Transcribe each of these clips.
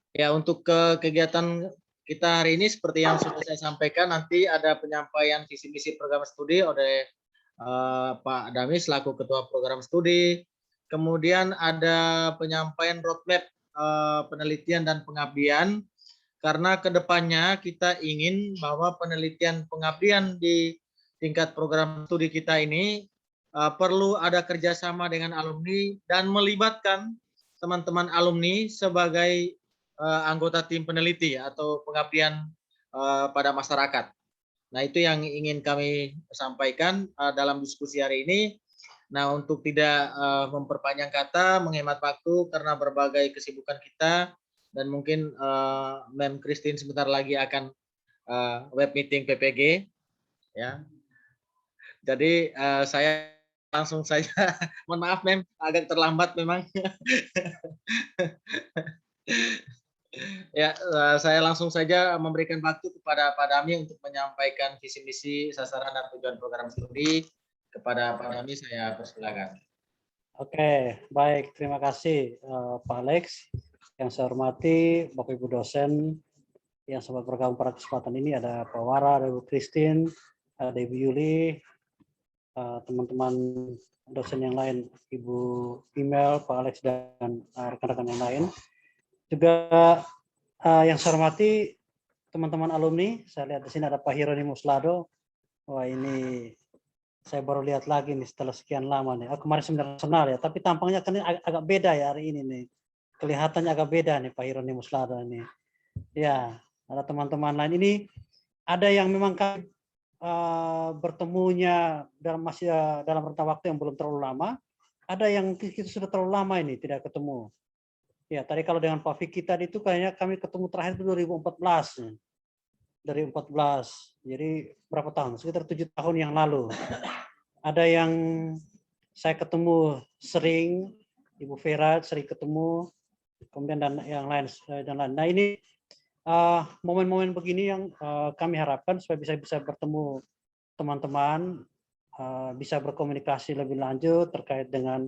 Ya, untuk kegiatan kita hari ini seperti yang sudah saya sampaikan, nanti ada penyampaian visi misi program studi oleh Pak Dami selaku Ketua Program Studi. Kemudian ada penyampaian roadmap penelitian dan pengabdian, karena kedepannya kita ingin bahwa penelitian pengabdian di tingkat program studi kita ini perlu ada kerjasama dengan alumni dan melibatkan teman-teman alumni sebagai anggota tim peneliti atau pengabdian pada masyarakat. Nah, itu yang ingin kami sampaikan dalam diskusi hari ini. Nah, untuk tidak memperpanjang kata, menghemat waktu karena berbagai kesibukan kita, dan mungkin Mem Christine sebentar lagi akan web meeting PPG, ya. Jadi saya langsung saja, mohon maaf Mem, agak terlambat memang. Ya, saya langsung saja memberikan waktu kepada Pak Dami untuk menyampaikan visi misi, sasaran dan tujuan program studi. Kepada Pak Dami saya persilakan. Oke, baik. Terima kasih Pak Alex. Yang saya hormati Bapak Ibu dosen yang sempat bergabung pada kesempatan ini, ada Pak Wara, ada Ibu Christine, ada Ibu Yuli, teman-teman dosen yang lain, Ibu Email, Pak Alex, dan rekan-rekan yang lain. Juga yang saya hormati teman-teman alumni, saya lihat di sini ada Pak Hieronymus Lado. Wah, ini saya baru lihat lagi nih setelah sekian lama nih. Kemarin seminar nasional ya, tapi tampangnya kan agak beda ya hari ini nih. Kelihatannya agak beda nih Pak Hieronymus Lado ini. Ya, ada teman-teman lain ini, ada yang memang bertemunya masih dalam rentang waktu yang belum terlalu lama. Ada yang kita sudah terlalu lama ini tidak ketemu. Ya, tadi kalau dengan Pak Vicky tadi itu kayaknya kami ketemu terakhir itu 2014. Dari 14. Jadi berapa tahun? Sekitar 7 tahun yang lalu. Ada yang saya ketemu sering, Ibu Vera sering ketemu, kemudian dan yang lain dan lain. Nah, ini momen-momen begini yang kami harapkan supaya bisa bertemu teman-teman, bisa berkomunikasi lebih lanjut terkait dengan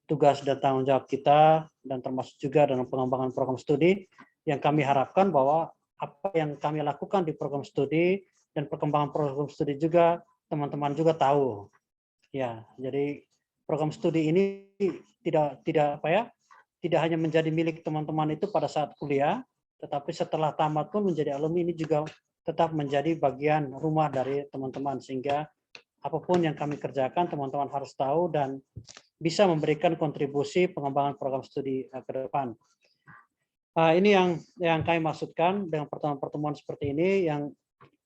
tugas dan tanggung jawab kita, dan termasuk juga dengan pengembangan program studi yang kami harapkan bahwa apa yang kami lakukan di program studi dan perkembangan program studi juga teman-teman juga tahu. Ya, jadi program studi ini tidak hanya menjadi milik teman-teman itu pada saat kuliah, tetapi setelah tamat pun menjadi alumni ini juga tetap menjadi bagian rumah dari teman-teman, sehingga apapun yang kami kerjakan teman-teman harus tahu dan bisa memberikan kontribusi pengembangan program studi ke depan. Ini yang kami maksudkan dengan pertemuan-pertemuan seperti ini yang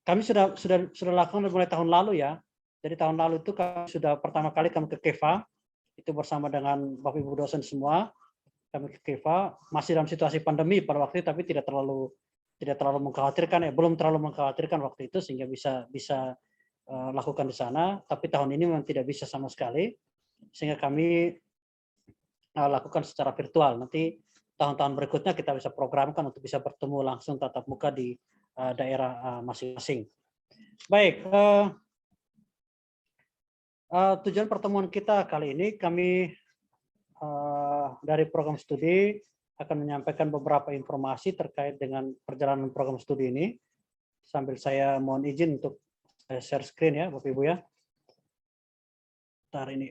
kami sudah lakukan mulai tahun lalu ya. Jadi tahun lalu itu kami sudah pertama kali kami ke KEVA, itu bersama dengan Bapak Ibu dosen semua. Kami ke KEVA masih dalam situasi pandemi pada waktu itu, tapi tidak terlalu mengkhawatirkan, belum terlalu mengkhawatirkan waktu itu, sehingga bisa lakukan di sana. Tapi tahun ini memang tidak bisa sama sekali, sehingga kami lakukan secara virtual. Nanti tahun-tahun berikutnya kita bisa programkan untuk bisa bertemu langsung tatap muka di daerah masing-masing. Baik, tujuan pertemuan kita kali ini, kami dari program studi akan menyampaikan beberapa informasi terkait dengan perjalanan program studi ini. Sambil saya mohon izin untuk share screen ya, Bapak Ibu ya. Bentar ini.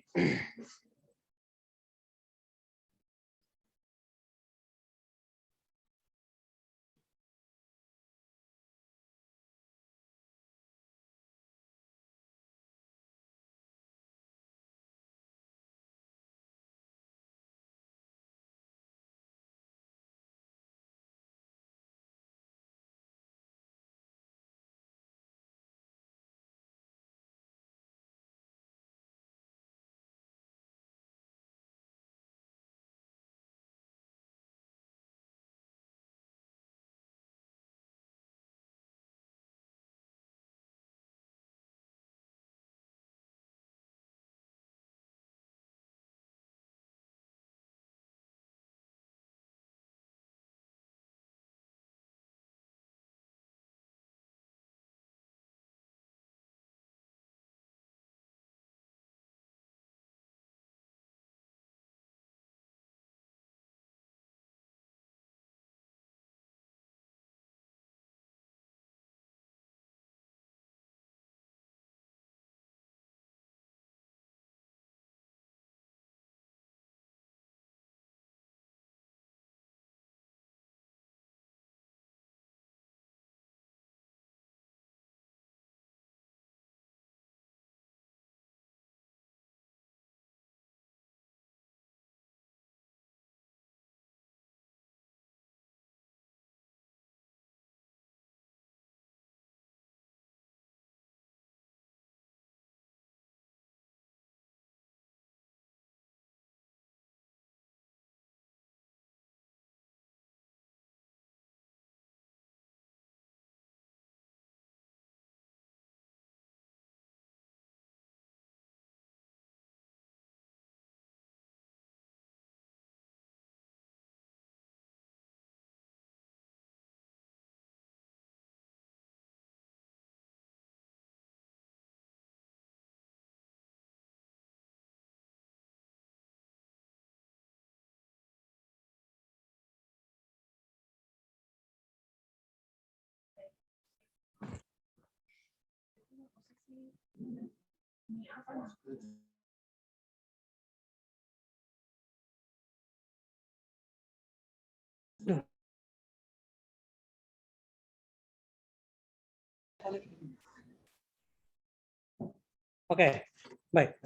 Oke, baik.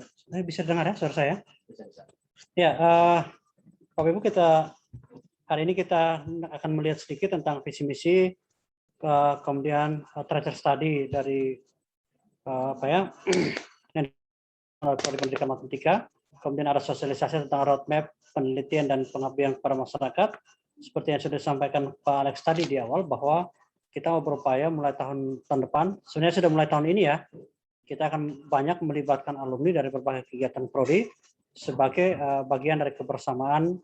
Bisa dengar ya suara saya? Ya, Bapak Ibu, hari ini kita akan melihat sedikit tentang visi misi, kemudian tracker study dari yang pendidikan matematika, kemudian ada sosialisasi tentang roadmap penelitian dan pengabdian kepada masyarakat. Seperti yang sudah disampaikan Pak Alex tadi di awal, bahwa kita mau berupaya mulai tahun depan, sebenarnya sudah mulai tahun ini ya, kita akan banyak melibatkan alumni dari berbagai kegiatan prodi sebagai bagian dari kebersamaan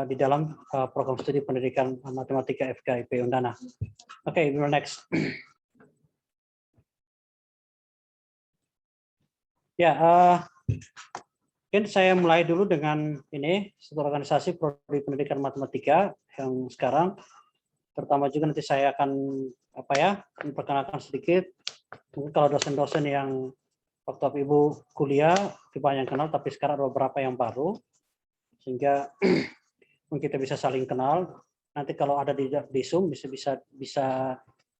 di dalam program studi pendidikan matematika FKIP Undana. Oke, next. Ya, mungkin saya mulai dulu dengan ini, satu organisasi prodi pendidikan matematika yang sekarang, terutama juga nanti saya akan memperkenalkan sedikit. Mungkin kalau dosen-dosen yang waktu Ibu kuliah banyak yang kenal, tapi sekarang ada beberapa yang baru, sehingga mungkin kita bisa saling kenal. Nanti kalau ada di Zoom bisa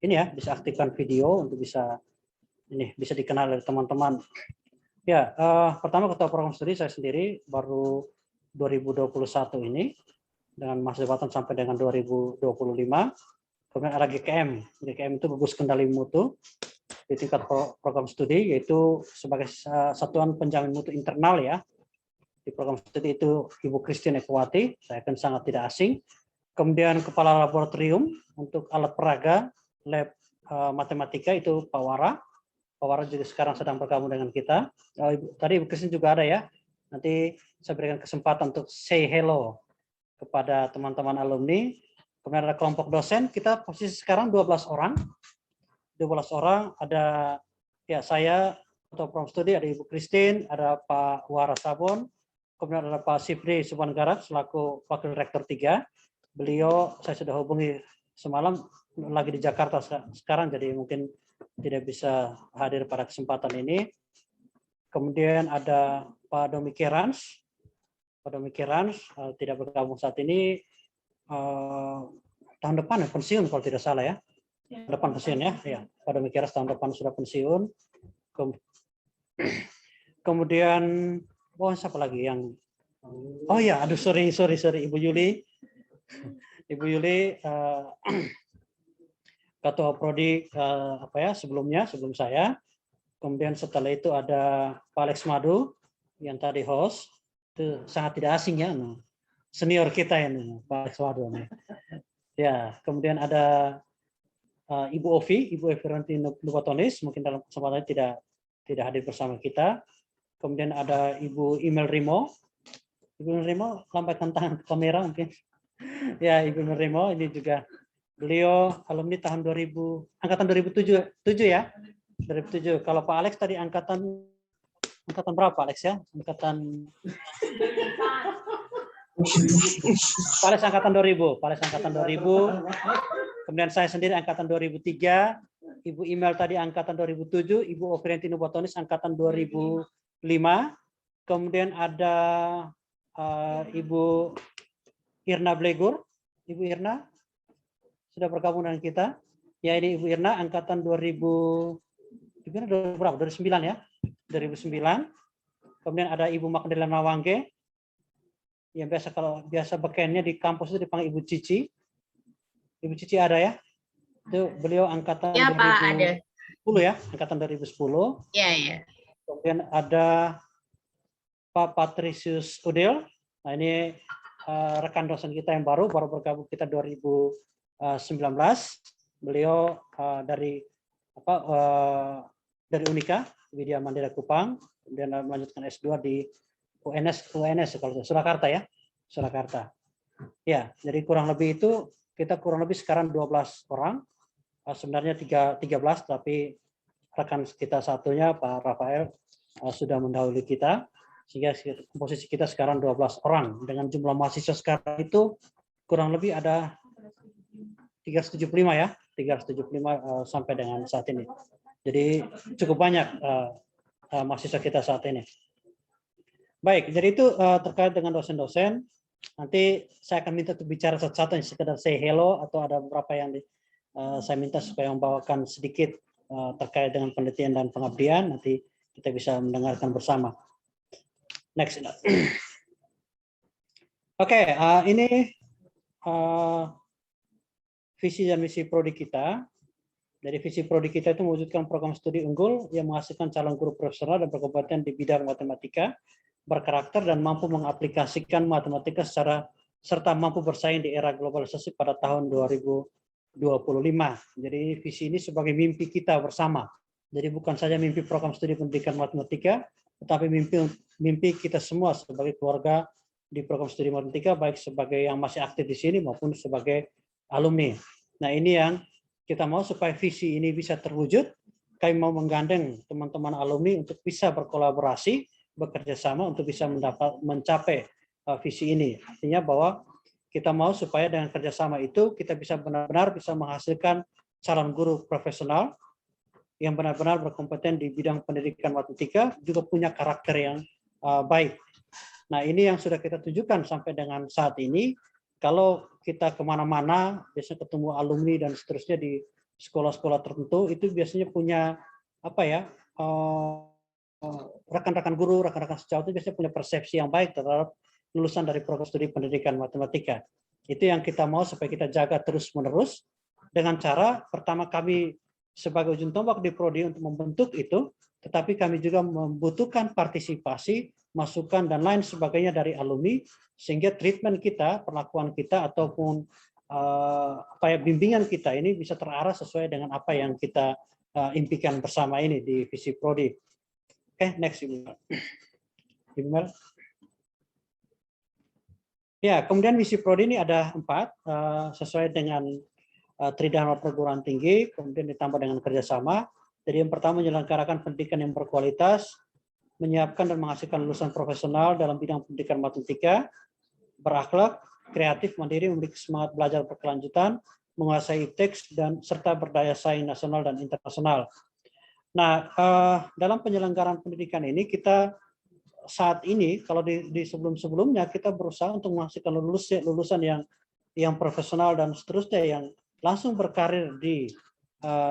ini ya, bisa aktifkan video untuk bisa dikenal oleh teman-teman. Ya, pertama ketua program studi saya sendiri baru 2021 ini dengan masa jabatan sampai dengan 2025. Kemudian ada GKM. GKM itu gugus kendali mutu di tingkat program studi, yaitu sebagai satuan penjamin mutu internal ya. Di program studi itu Ibu Christine Ekwati, saya kan sangat tidak asing. Kemudian kepala laboratorium untuk alat peraga lab matematika itu Pak Wara. Pak Wara juga sekarang sedang bergabung dengan kita. Tadi Ibu Christine juga ada ya. Nanti saya berikan kesempatan untuk say hello kepada teman-teman alumni. Kemudian ada kelompok dosen, kita posisi sekarang 12 orang. 12 orang, ada ya saya atau program studi, ada Ibu Christine, ada Pak Wara Sabon, kemudian ada Pak Sifri Subanggarak selaku Wakil Rektor 3. Beliau saya sudah hubungi semalam, lagi di Jakarta sekarang, jadi mungkin tidak bisa hadir pada kesempatan ini. Kemudian ada Pak Domi Kerans. Pak Domi Kerans tidak bergabung saat ini, tahun depan pensiun kalau tidak salah ya. Depan pensiun ya, Pak Domi Kerans tahun depan sudah pensiun. Kemudian siapa lagi yang sorry Ibu Yuli. Ibu Yuli ketua prodi sebelum saya. Kemudian setelah itu ada Pak Alex Madu yang tadi host, itu sangat tidak asing ya, senior kita ini Pak Alex Madu. Ya, kemudian ada Ibu Ovi Ranti Lubatonis, mungkin dalam kesempatan tidak hadir bersama kita. Kemudian ada Ibu Imel Rimo. Ibu Imel Rimo, lambaikan tangan ke kamera mungkin. Ya, Ibu Imel Rimo ini juga beliau alumni tahun angkatan 2007 ya. 2007. Kalau Pak Alex tadi angkatan berapa Alex ya? Angkatan Pak Alex angkatan 2000. Pak Alex angkatan 2000. Kemudian saya sendiri angkatan 2003. Ibu Imel tadi angkatan 2007. Ibu Ofrenti Nubotonis angkatan 2005. Kemudian ada Ibu Irna Blegur. Ibu Irna sudah bergabung dengan kita. Ya, ini Ibu Irna angkatan 2009 ya. 2009. Kemudian ada Ibu Magdalena Wangge. Yang biasa bekennya di kampus itu dipanggil Ibu Cici. Ibu Cici ada ya? Itu beliau angkatan 2010 Pak, ada. Ya, angkatan 2010. Iya. Kemudian ada Pak Patricius Udil. Nah, ini rekan dosen kita yang baru bergabung kita 2019. Beliau dari Unika Widya Mandira Kupang, kemudian melanjutkan S2 di UNS kalau Surakarta ya, Surakarta. Ya, jadi kurang lebih itu kita sekarang 12 orang. Sebenarnya 13, tapi rekan kita satunya Pak Rafael sudah mendahului kita, sehingga posisi kita sekarang 12 orang. Dengan jumlah mahasiswa sekarang itu kurang lebih ada 375 ya, 375 sampai dengan saat ini. Jadi cukup banyak mahasiswa kita saat ini. Baik, jadi itu terkait dengan dosen-dosen. Nanti saya akan minta untuk bicara satu-satu, sekedar say hello, atau ada beberapa yang saya minta supaya membawakan sedikit terkait dengan penelitian dan pengabdian. Nanti kita bisa mendengarkan bersama. Next. Oke, ini visi dan misi prodi kita. Jadi visi prodi kita itu mewujudkan program studi unggul yang menghasilkan calon guru profesional dan berkompeten di bidang matematika, berkarakter dan mampu mengaplikasikan matematika serta mampu bersaing di era globalisasi pada tahun 2025. Jadi visi ini sebagai mimpi kita bersama. Jadi bukan saja mimpi program studi pendidikan matematika, tetapi mimpi kita semua sebagai keluarga di program studi matematika, baik sebagai yang masih aktif di sini maupun sebagai alumni. Nah, ini yang kita mau supaya visi ini bisa terwujud. Kami mau menggandeng teman-teman alumni untuk bisa berkolaborasi, bekerja sama untuk bisa mencapai visi ini. Artinya bahwa kita mau supaya dengan kerjasama itu kita bisa benar-benar bisa menghasilkan calon guru profesional yang benar-benar berkompeten di bidang pendidikan matematika, juga punya karakter yang baik. Nah, ini yang sudah kita tujukan sampai dengan saat ini. Kalau kita kemana-mana, biasanya ketemu alumni dan seterusnya di sekolah-sekolah tertentu, itu biasanya punya rekan-rekan guru, rekan-rekan sejawat itu biasanya punya persepsi yang baik terhadap lulusan dari program studi pendidikan matematika. Itu yang kita mau supaya kita jaga terus-menerus dengan cara pertama kami sebagai ujung tombak di prodi untuk membentuk itu, tetapi kami juga membutuhkan partisipasi, masukan dan lain sebagainya dari alumni, sehingga treatment kita, perlakuan kita ataupun bimbingan kita ini bisa terarah sesuai dengan apa yang kita impikan bersama ini di visi prodi. Oke, next Ibu Mel. Ya, kemudian visi prodi ini ada 4 sesuai dengan tridharma perguruan tinggi, kemudian ditambah dengan kerjasama. Jadi yang pertama menyelenggarakan pendidikan yang berkualitas, menyiapkan dan menghasilkan lulusan profesional dalam bidang pendidikan matematika, berakhlak, kreatif, mandiri, memiliki semangat belajar berkelanjutan, menguasai teks dan serta berdaya saing nasional dan internasional. Nah, dalam penyelenggaraan pendidikan ini kita saat ini kalau di sebelum-sebelumnya kita berusaha untuk menghasilkan lulusan yang profesional dan seterusnya yang langsung berkarir di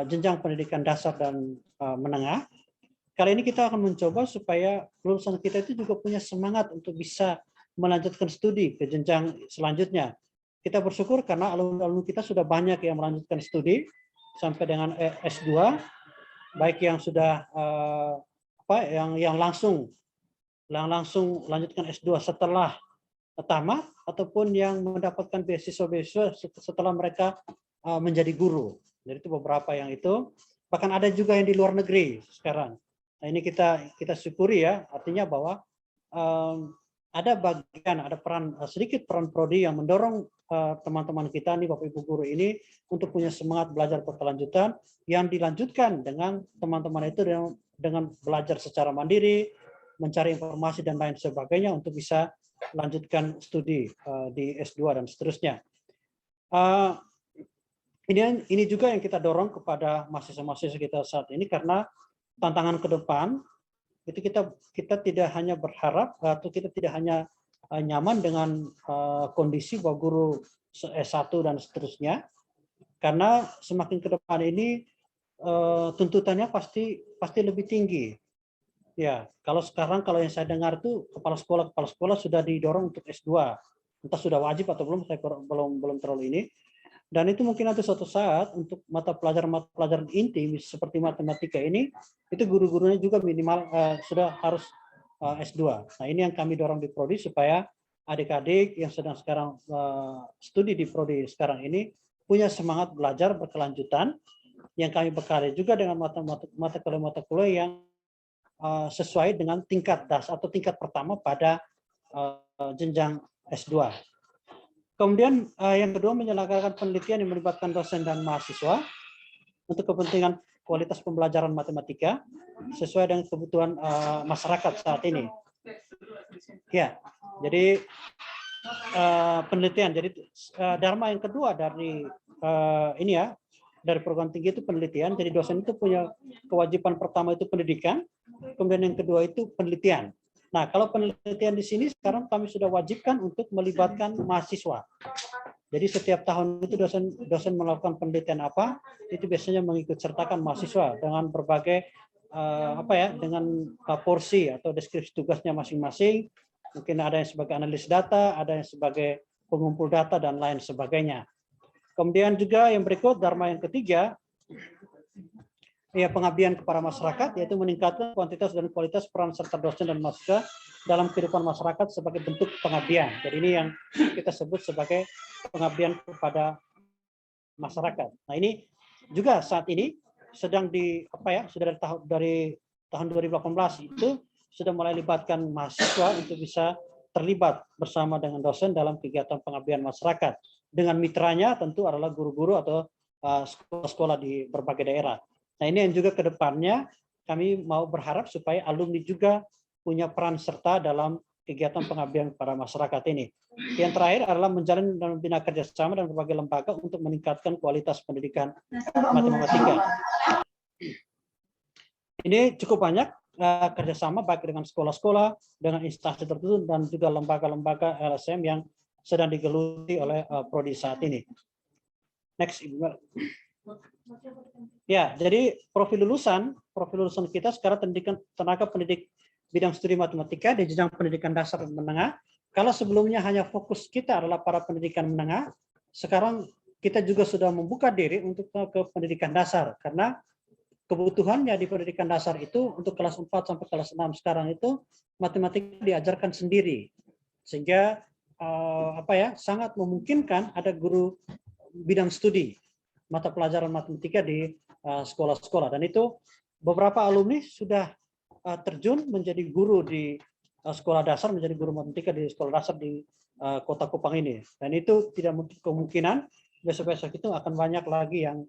jenjang pendidikan dasar dan menengah. Kali ini kita akan mencoba supaya lulusan kita itu juga punya semangat untuk bisa melanjutkan studi ke jenjang selanjutnya. Kita bersyukur karena alumni kita sudah banyak yang melanjutkan studi sampai dengan S2, baik yang sudah yang langsung lanjutkan S2 setelah tamat ataupun yang mendapatkan beasiswa setelah mereka menjadi guru. Jadi itu beberapa yang itu. Bahkan ada juga yang di luar negeri sekarang. Nah, ini kita syukuri ya, artinya bahwa ada sedikit peran prodi yang mendorong teman-teman kita nih Bapak Ibu guru ini untuk punya semangat belajar berkelanjutan yang dilanjutkan dengan teman-teman itu dengan belajar secara mandiri, mencari informasi dan lain sebagainya untuk bisa lanjutkan studi di S2 dan seterusnya. Ini juga yang kita dorong kepada mahasiswa-mahasiswa kita saat ini, karena tantangan ke depan itu kita tidak hanya berharap atau kita tidak hanya nyaman dengan kondisi bahwa guru S1 dan seterusnya, karena semakin ke depan ini tuntutannya pasti lebih tinggi. Ya, kalau yang saya dengar itu kepala sekolah sudah didorong untuk S2. Entah sudah wajib atau belum, saya belum terlalu ini. Dan itu mungkin nanti suatu saat untuk mata pelajaran inti seperti matematika ini, itu guru-gurunya juga minimal sudah harus S2. Nah, ini yang kami dorong di prodi supaya adik-adik yang sedang sekarang studi di prodi sekarang ini punya semangat belajar berkelanjutan, yang kami bekali juga dengan mata kuliah yang sesuai dengan tingkat dasar atau tingkat pertama pada jenjang S2. Kemudian yang kedua menyelenggarakan penelitian yang melibatkan dosen dan mahasiswa untuk kepentingan kualitas pembelajaran matematika sesuai dengan kebutuhan masyarakat saat ini. Ya, jadi penelitian. Jadi dharma yang kedua dari ini ya, dari perguruan tinggi itu penelitian. Jadi dosen itu punya kewajiban pertama itu pendidikan, kemudian yang kedua itu penelitian. Nah, kalau penelitian di sini sekarang kami sudah wajibkan untuk melibatkan mahasiswa. Jadi setiap tahun itu dosen melakukan penelitian apa, itu biasanya mengikut sertakan mahasiswa dengan berbagai dengan porsi atau deskripsi tugasnya masing-masing. Mungkin ada yang sebagai analis data, ada yang sebagai pengumpul data dan lain sebagainya. Kemudian juga yang berikut, dharma yang ketiga, ya pengabdian kepada masyarakat, yaitu meningkatkan kuantitas dan kualitas peran serta dosen dan mahasiswa dalam kehidupan masyarakat sebagai bentuk pengabdian. Jadi ini yang kita sebut sebagai pengabdian kepada masyarakat. Nah, ini juga saat ini sedang sudah dari tahun 2018 itu sudah mulai libatkan mahasiswa untuk bisa terlibat bersama dengan dosen dalam kegiatan pengabdian masyarakat. Dengan mitranya tentu adalah guru-guru atau sekolah-sekolah di berbagai daerah. Nah, ini yang juga ke depannya kami mau berharap supaya alumni juga punya peran serta dalam kegiatan pengabdian kepada masyarakat ini. Yang terakhir adalah menjalin dan membina kerjasama dan berbagai lembaga untuk meningkatkan kualitas pendidikan matematika. Ini cukup banyak kerjasama baik dengan sekolah-sekolah, dengan instansi tertentu, dan juga lembaga-lembaga LSM yang sedang digeluti oleh prodi saat ini. Next, Ibu. Ya, jadi profil lulusan kita sekarang tenaga pendidik bidang studi matematika di jenjang pendidikan dasar dan menengah. Kalau sebelumnya hanya fokus kita adalah para pendidikan menengah, sekarang kita juga sudah membuka diri untuk ke pendidikan dasar, karena kebutuhannya di pendidikan dasar itu untuk kelas 4 sampai kelas 6 sekarang itu matematika diajarkan sendiri, sehingga sangat memungkinkan ada guru bidang studi mata pelajaran matematika di sekolah-sekolah, dan itu beberapa alumni sudah terjun menjadi guru di sekolah dasar, menjadi guru matematika di sekolah dasar di Kota Kupang ini, dan itu tidak mungkin kemungkinan besok-besok itu akan banyak lagi yang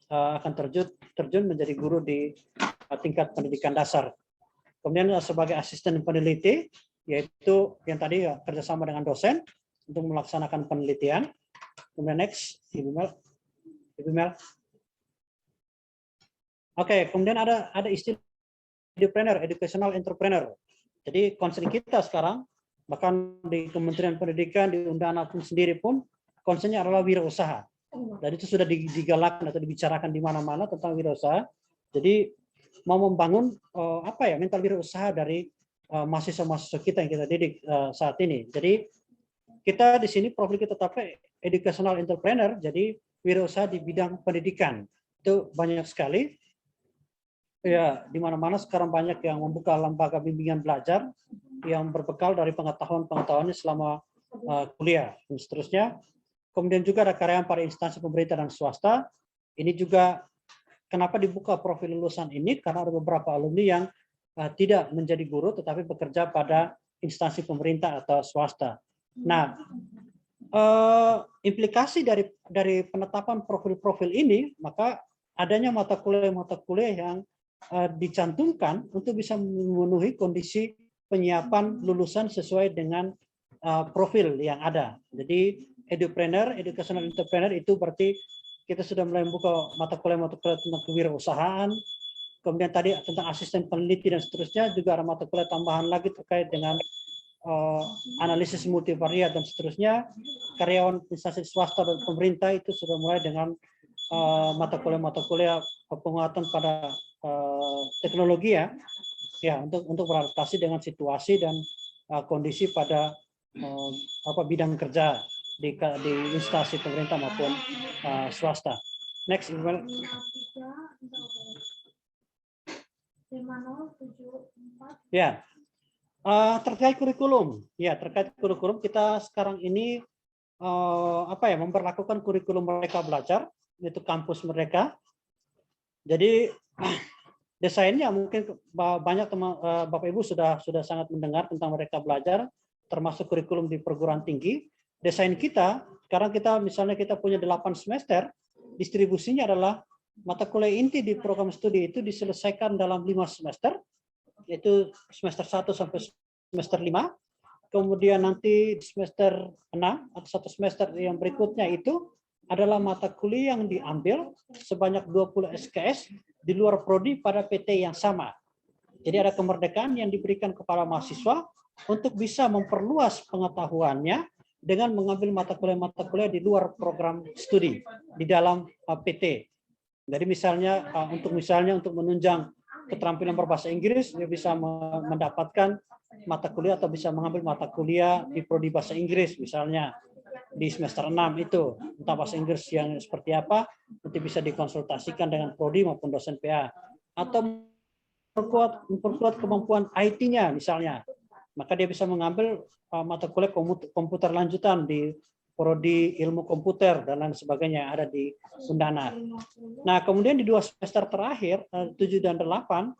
akan terjun menjadi guru di tingkat pendidikan dasar. Kemudian sebagai asisten peneliti, yaitu yang tadi kerjasama dengan dosen untuk melaksanakan penelitian. Kemudian next, Ibu Mel. Oke, kemudian ada istilah educational entrepreneur. Jadi concern kita sekarang, bahkan di Kementerian Pendidikan, di Undang-Undang pun sendiri pun, concernnya adalah wirausaha. Dan itu sudah digalakkan atau dibicarakan di mana-mana tentang wirausaha. Jadi mau membangun mental wirausaha dari mahasiswa-mahasiswa kita yang kita didik saat ini. Jadi kita di sini profil kita tetapnya educational entrepreneur, jadi wirausaha di bidang pendidikan. Itu banyak sekali. Ya, di mana-mana sekarang banyak yang membuka lembaga bimbingan belajar yang berbekal dari pengetahuan-pengetahuannya selama kuliah dan seterusnya. Kemudian juga ada karyawan pada instansi pemerintah dan swasta. Ini juga kenapa dibuka profil lulusan ini, karena ada beberapa alumni yang tidak menjadi guru tetapi bekerja pada instansi pemerintah atau swasta. Nah, implikasi dari penetapan profil-profil ini, maka adanya mata kuliah yang dicantumkan untuk bisa memenuhi kondisi penyiapan lulusan sesuai dengan profil yang ada. Jadi educational entrepreneur itu berarti kita sudah mulai membuka mata kuliah tentang kewirausahaan. Kemudian tadi tentang asisten peneliti dan seterusnya, juga ada mata kuliah tambahan lagi terkait dengan analisis multivariat dan seterusnya. Karyawan instansi swasta dan pemerintah itu sudah mulai dengan mata kuliah penguatan pada teknologi ya untuk beradaptasi dengan situasi dan kondisi pada bidang kerja di instansi pemerintah maupun swasta. Next, email. Ya, terkait kurikulum. Ya, terkait kurikulum kita sekarang ini memperlakukan kurikulum Merdeka Belajar, yaitu kampus Merdeka. Jadi desainnya mungkin banyak teman Bapak Ibu sudah sangat mendengar tentang Merdeka Belajar, termasuk kurikulum di perguruan tinggi. Desain kita sekarang misalnya kita punya 8 semester, distribusinya adalah mata kuliah inti di program studi itu diselesaikan dalam 5 semester, yaitu semester 1 sampai semester 5. Kemudian nanti semester 6 atau 1 semester yang berikutnya itu adalah mata kuliah yang diambil sebanyak 20 SKS di luar prodi pada PT yang sama. Jadi ada kemerdekaan yang diberikan kepada mahasiswa untuk bisa memperluas pengetahuannya dengan mengambil mata kuliah di luar program studi di dalam PT. Jadi misalnya untuk menunjang keterampilan berbahasa Inggris, dia bisa mendapatkan mata kuliah atau bisa mengambil mata kuliah di prodi bahasa Inggris misalnya di semester 6 itu, entah bahasa Inggris yang seperti apa, nanti bisa dikonsultasikan dengan prodi maupun dosen PA. Atau memperkuat kemampuan IT-nya misalnya, maka dia bisa mengambil mata kuliah komputer lanjutan di prodi ilmu komputer dan lain sebagainya ada di Undana. Nah, kemudian di 2 semester terakhir, 7 dan 8,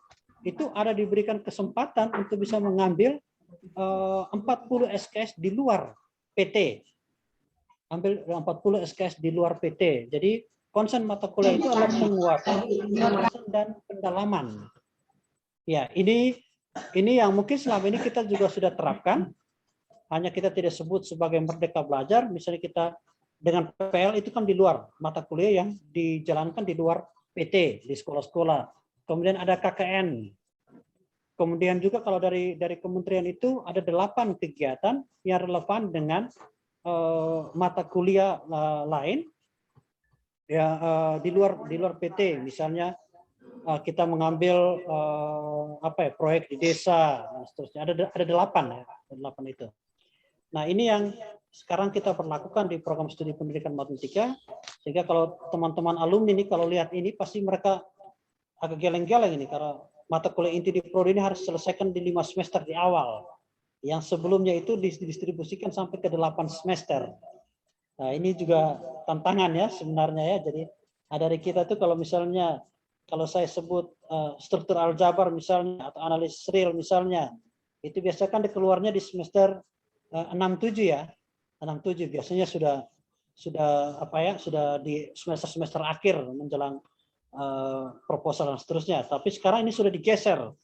itu ada diberikan kesempatan untuk bisa mengambil 40 SKS di luar PT. Ambil 40 SKS di luar PT. Jadi konsen mata kuliah itu adalah penguatan dan pendalaman. Ya, ini yang mungkin selama ini kita juga sudah terapkan. Hanya kita tidak sebut sebagai Merdeka Belajar. Misalnya kita dengan PPL itu kan di luar mata kuliah yang dijalankan di luar PT di sekolah-sekolah. Kemudian ada KKN. Kemudian juga kalau dari kementerian itu ada 8 kegiatan yang relevan dengan mata kuliah lain ya di luar PT, misalnya kita mengambil proyek di desa dan seterusnya, ada 8 ya, 8 itu. Nah, ini yang sekarang kita perlakukan di program studi pendidikan matematika, sehingga kalau teman-teman alumni ini kalau lihat ini pasti mereka agak geleng-geleng ini, karena mata kuliah inti di prodi ini harus selesaikan di 5 semester di awal. Yang sebelumnya itu didistribusikan sampai ke 8 semester. Nah, ini juga tantangan ya sebenarnya ya. Jadi dari kita tuh kalau misalnya, kalau saya sebut struktur aljabar misalnya, atau analisis real misalnya, itu biasanya kan dikeluarnya di semester 6-7 ya. 6-7 biasanya sudah di semester akhir menjelang proposal dan seterusnya. Tapi sekarang ini sudah digeser.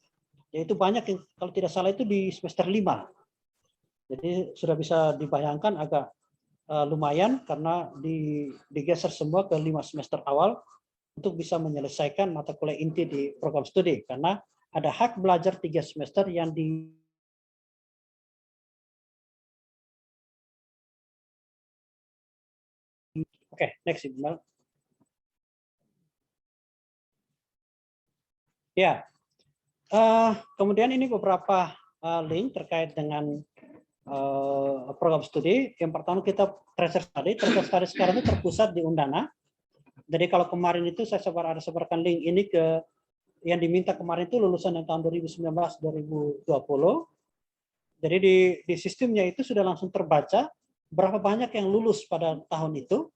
Yaitu banyak yang kalau tidak salah itu di semester 5. Jadi sudah bisa dibayangkan agak lumayan karena digeser semua ke 5 semester awal untuk bisa menyelesaikan mata kuliah inti di program studi. Karena ada hak belajar 3 semester yang di Oke, next Iqbal. Ya, kemudian ini beberapa link terkait dengan program studi. Yang pertama kita tracer study sekarang itu terpusat di Undana. Jadi kalau kemarin itu saya sebarkan link ini ke yang diminta kemarin itu lulusan yang tahun 2019-2020. Jadi di sistemnya itu sudah langsung terbaca berapa banyak yang lulus pada tahun itu,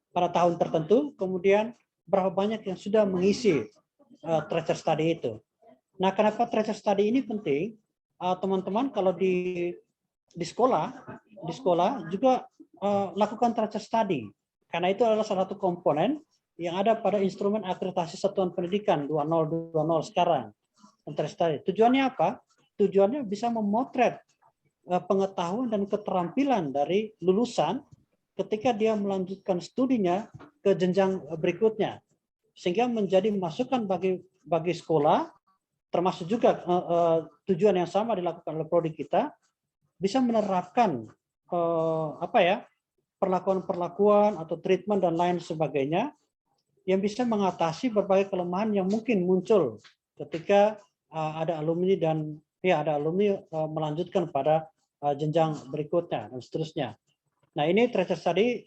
pada tahun tertentu, kemudian berapa banyak yang sudah mengisi tracer study itu. Nah, kenapa tracer study ini penting? Teman-teman kalau di sekolah juga lakukan tracer study, karena itu adalah salah satu komponen yang ada pada instrumen akreditasi satuan pendidikan 2020 sekarang. Tracer study. Tujuannya apa? Tujuannya bisa memotret pengetahuan dan keterampilan dari lulusan ketika dia melanjutkan studinya ke jenjang berikutnya, sehingga menjadi masukan bagi sekolah, termasuk juga tujuan yang sama dilakukan oleh prodi kita, bisa menerapkan perlakuan-perlakuan atau treatment dan lain sebagainya yang bisa mengatasi berbagai kelemahan yang mungkin muncul ketika ada alumni melanjutkan pada jenjang berikutnya dan seterusnya. Nah, ini tracer study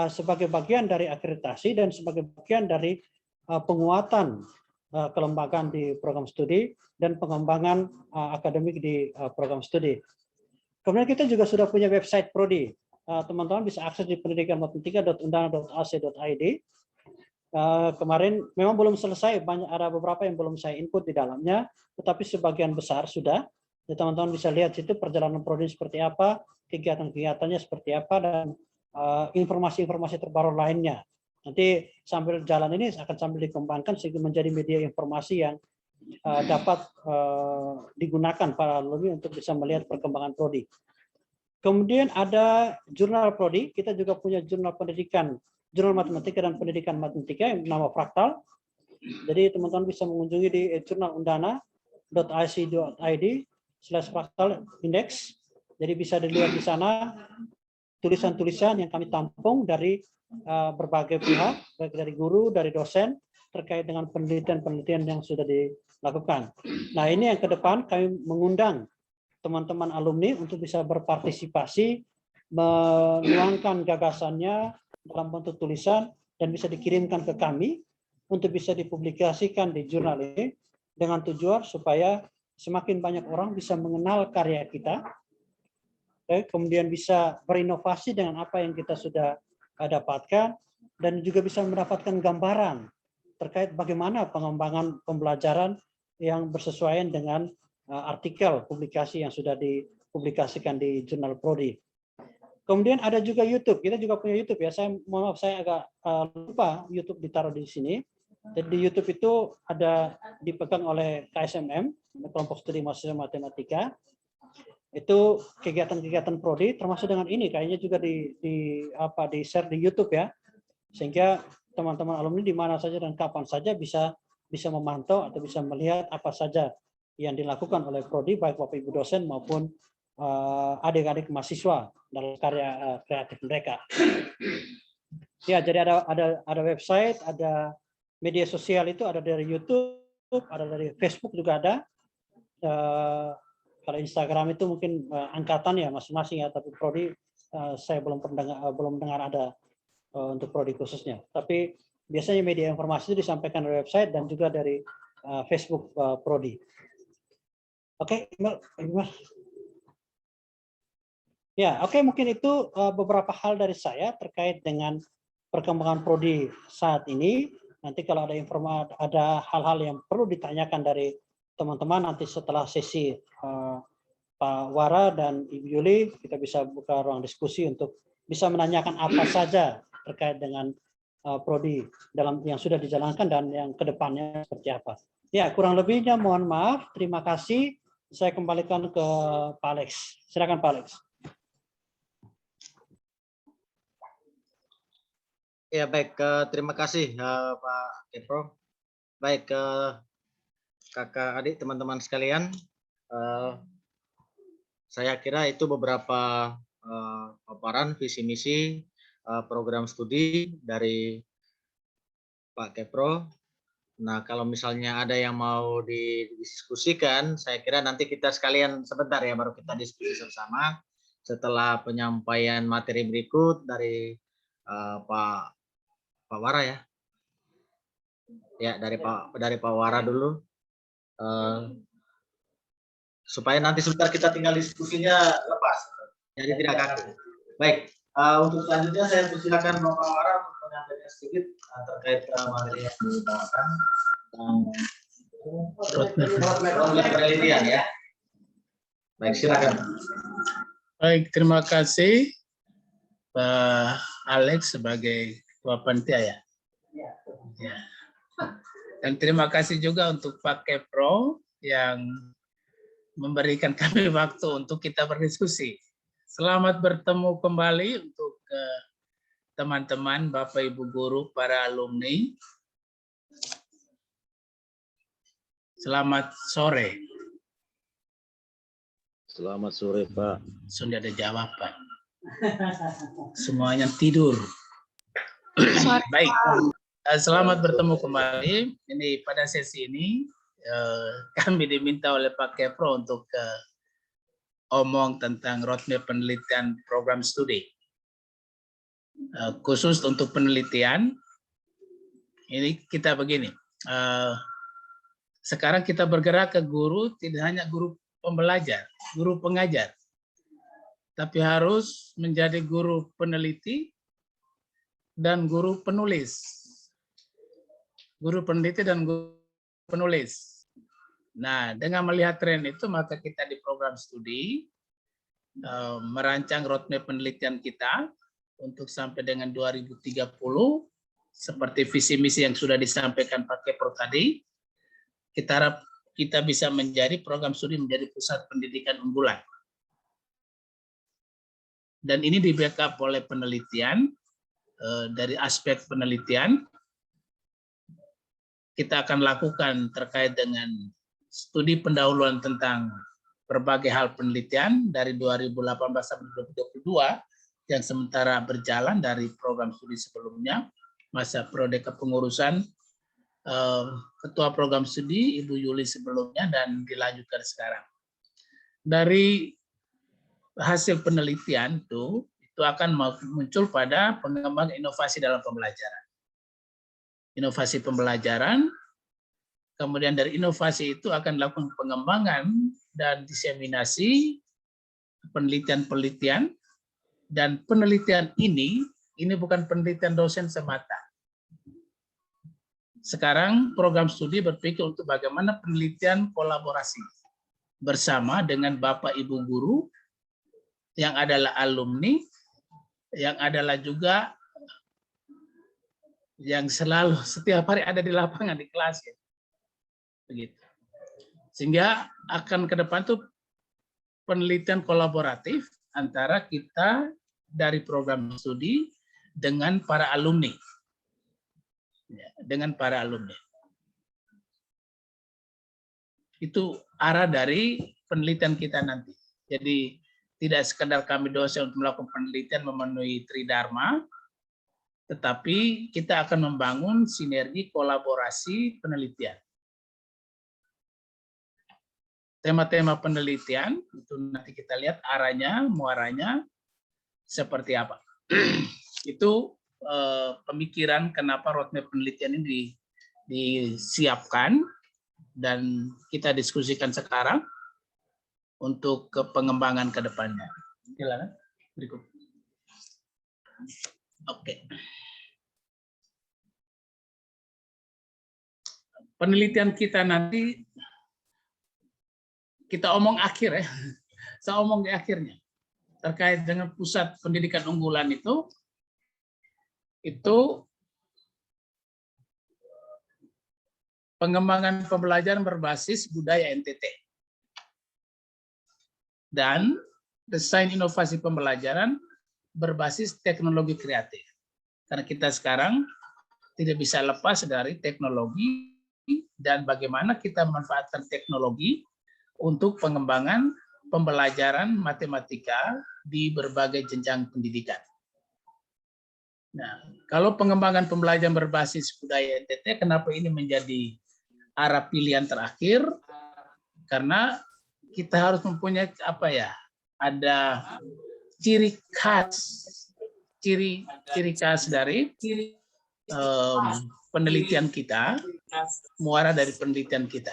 sebagai bagian dari akreditasi dan sebagai bagian dari penguatan kelembagaan di program studi dan pengembangan akademik di program studi. Kemudian kita juga sudah punya website prodi. Teman-teman bisa akses di pendidikan.undana.ac.id. Kemarin memang belum selesai, ada beberapa yang belum saya input di dalamnya, tetapi sebagian besar sudah. Jadi teman-teman bisa lihat situ perjalanan prodi seperti apa, kegiatan-kegiatannya seperti apa, dan informasi-informasi terbaru lainnya. Nanti sambil jalan ini akan sambil dikembangkan sehingga menjadi media informasi yang dapat digunakan para alumni untuk bisa melihat perkembangan prodi. Kemudian ada jurnal prodi, kita juga punya jurnal pendidikan Jurnal Matematika dan Pendidikan Matematika yang bernama Fraktal. Jadi teman-teman bisa mengunjungi di jurnalundana.ic.id/fraktal index. Jadi bisa dilihat di sana tulisan-tulisan yang kami tampung dari berbagai pihak, baik dari guru, dari dosen, terkait dengan penelitian-penelitian yang sudah dilakukan. Nah, ini yang ke depan kami mengundang teman-teman alumni untuk bisa berpartisipasi, menuangkan gagasannya dalam bentuk tulisan dan bisa dikirimkan ke kami untuk bisa dipublikasikan di jurnal ini dengan tujuan supaya semakin banyak orang bisa mengenal karya kita, kemudian bisa berinovasi dengan apa yang kita sudah dapatkan, dan juga bisa mendapatkan gambaran terkait bagaimana pengembangan pembelajaran yang bersesuaian dengan artikel publikasi yang sudah dipublikasikan di jurnal Prodi. Kemudian ada juga YouTube. Kita juga punya YouTube ya. Saya mohon maaf, saya agak lupa YouTube ditaruh di sini. Jadi di YouTube itu ada dipegang oleh KSMM, kelompok studi mahasiswa matematika. Itu kegiatan-kegiatan Prodi, termasuk dengan ini kayaknya juga di share di YouTube ya, sehingga teman-teman alumni di mana saja dan kapan saja bisa memantau atau bisa melihat apa saja yang dilakukan oleh Prodi, baik Bapak Ibu dosen maupun adik-adik mahasiswa dalam karya kreatif mereka. Ya, jadi ada website, ada media sosial, itu ada dari YouTube, ada dari Facebook juga ada. Kalau Instagram itu mungkin angkatan ya masing-masing ya, tapi Prodi saya belum dengar ada untuk Prodi khususnya. Tapi biasanya media informasi itu disampaikan dari website dan juga dari Facebook Prodi. Oke, Iqbal. Ya, oke, mungkin itu beberapa hal dari saya terkait dengan perkembangan Prodi saat ini. Nanti kalau ada informasi, ada hal-hal yang perlu ditanyakan dari teman-teman nanti setelah sesi Pak Wara dan Ibu Yuli, kita bisa buka ruang diskusi untuk bisa menanyakan apa saja terkait dengan Prodi dalam yang sudah dijalankan dan yang kedepannya seperti apa. Ya, kurang lebihnya mohon maaf. Terima kasih. Saya kembalikan ke Pak Alex. Silakan Pak Alex. Ya, baik, terima kasih Pak Kepro. Baik, kakak adik teman-teman sekalian, saya kira itu beberapa paparan visi misi program studi dari Pak Kepro. Nah, kalau misalnya ada yang mau didiskusikan, saya kira nanti kita sekalian sebentar ya, baru kita diskusi bersama setelah penyampaian materi berikut dari Pak Wara ya. Ya, dari Pak Wara dulu. Supaya nanti sebentar kita tinggal diskusinya lepas. Jadi tidak kaku. Baik, untuk selanjutnya saya persilakan Bapak Wara untuk menyampaikan sedikit terkait materi yang dibawakan. Roadmap penelitian ya. Baik, silakan. Baik, terima kasih Pak Alex sebagai Ketua Panitia ya. Ya. Dan terima kasih juga untuk Pak Kepro yang memberikan kami waktu untuk kita berdiskusi. Selamat bertemu kembali untuk teman-teman, Bapak Ibu guru, para alumni. Selamat sore. Selamat sore, Pak. Sudah ada jawaban. Semuanya tidur. Baik. Selamat bertemu kembali. Ini pada sesi ini kami diminta oleh Pak Kepro untuk omong tentang roadmap penelitian program studi. Khusus untuk penelitian, ini kita begini. Sekarang kita bergerak ke guru, tidak hanya guru pembelajar, guru pengajar, tapi harus menjadi guru peneliti dan guru penulis. Guru peneliti dan guru penulis. Nah, dengan melihat tren itu, maka kita di program studi merancang roadmap penelitian kita untuk sampai dengan 2030, seperti visi misi yang sudah disampaikan Pak Kepro tadi. Kita harap kita bisa menjadi program studi menjadi pusat pendidikan unggulan. Dan ini di backup oleh penelitian dari aspek penelitian, kita akan lakukan terkait dengan studi pendahuluan tentang berbagai hal penelitian dari 2018 sampai 2022 yang sementara berjalan dari program studi sebelumnya, masa periode kepengurusan Ketua Program Studi Ibu Yuli sebelumnya dan dilanjutkan sekarang. Dari hasil penelitian itu akan muncul pada pengembangan inovasi dalam pembelajaran. Inovasi pembelajaran, kemudian dari inovasi itu akan dilakukan pengembangan dan diseminasi penelitian-penelitian, dan penelitian ini bukan penelitian dosen semata. Sekarang program studi berpikir untuk bagaimana penelitian kolaborasi bersama dengan Bapak Ibu guru yang adalah alumni, yang adalah juga yang selalu setiap hari ada di lapangan di kelas ya. Begitu. Sehingga akan ke depan tuh penelitian kolaboratif antara kita dari program studi dengan para alumni. Ya, dengan para alumni. Itu arah dari penelitian kita nanti. Jadi tidak sekedar kami dosen untuk melakukan penelitian memenuhi tridharma, tetapi kita akan membangun sinergi kolaborasi penelitian. Tema-tema penelitian itu nanti kita lihat arahnya, muaranya seperti apa. Itu pemikiran kenapa roadmap penelitian ini disiapkan dan kita diskusikan sekarang untuk pengembangan ke depannya. Silakan berikut. Oke. Penelitian kita nanti kita omong akhir ya. Saya omong di akhirnya. Terkait dengan pusat pendidikan unggulan itu pengembangan pembelajaran berbasis budaya NTT. Dan desain inovasi pembelajaran berbasis teknologi kreatif. Karena kita sekarang tidak bisa lepas dari teknologi dan bagaimana kita memanfaatkan teknologi untuk pengembangan pembelajaran matematika di berbagai jenjang pendidikan. Nah, kalau pengembangan pembelajaran berbasis budaya NTT, kenapa ini menjadi arah pilihan terakhir? Karena kita harus mempunyai ada ciri khas dari penelitian kita, muara dari penelitian kita.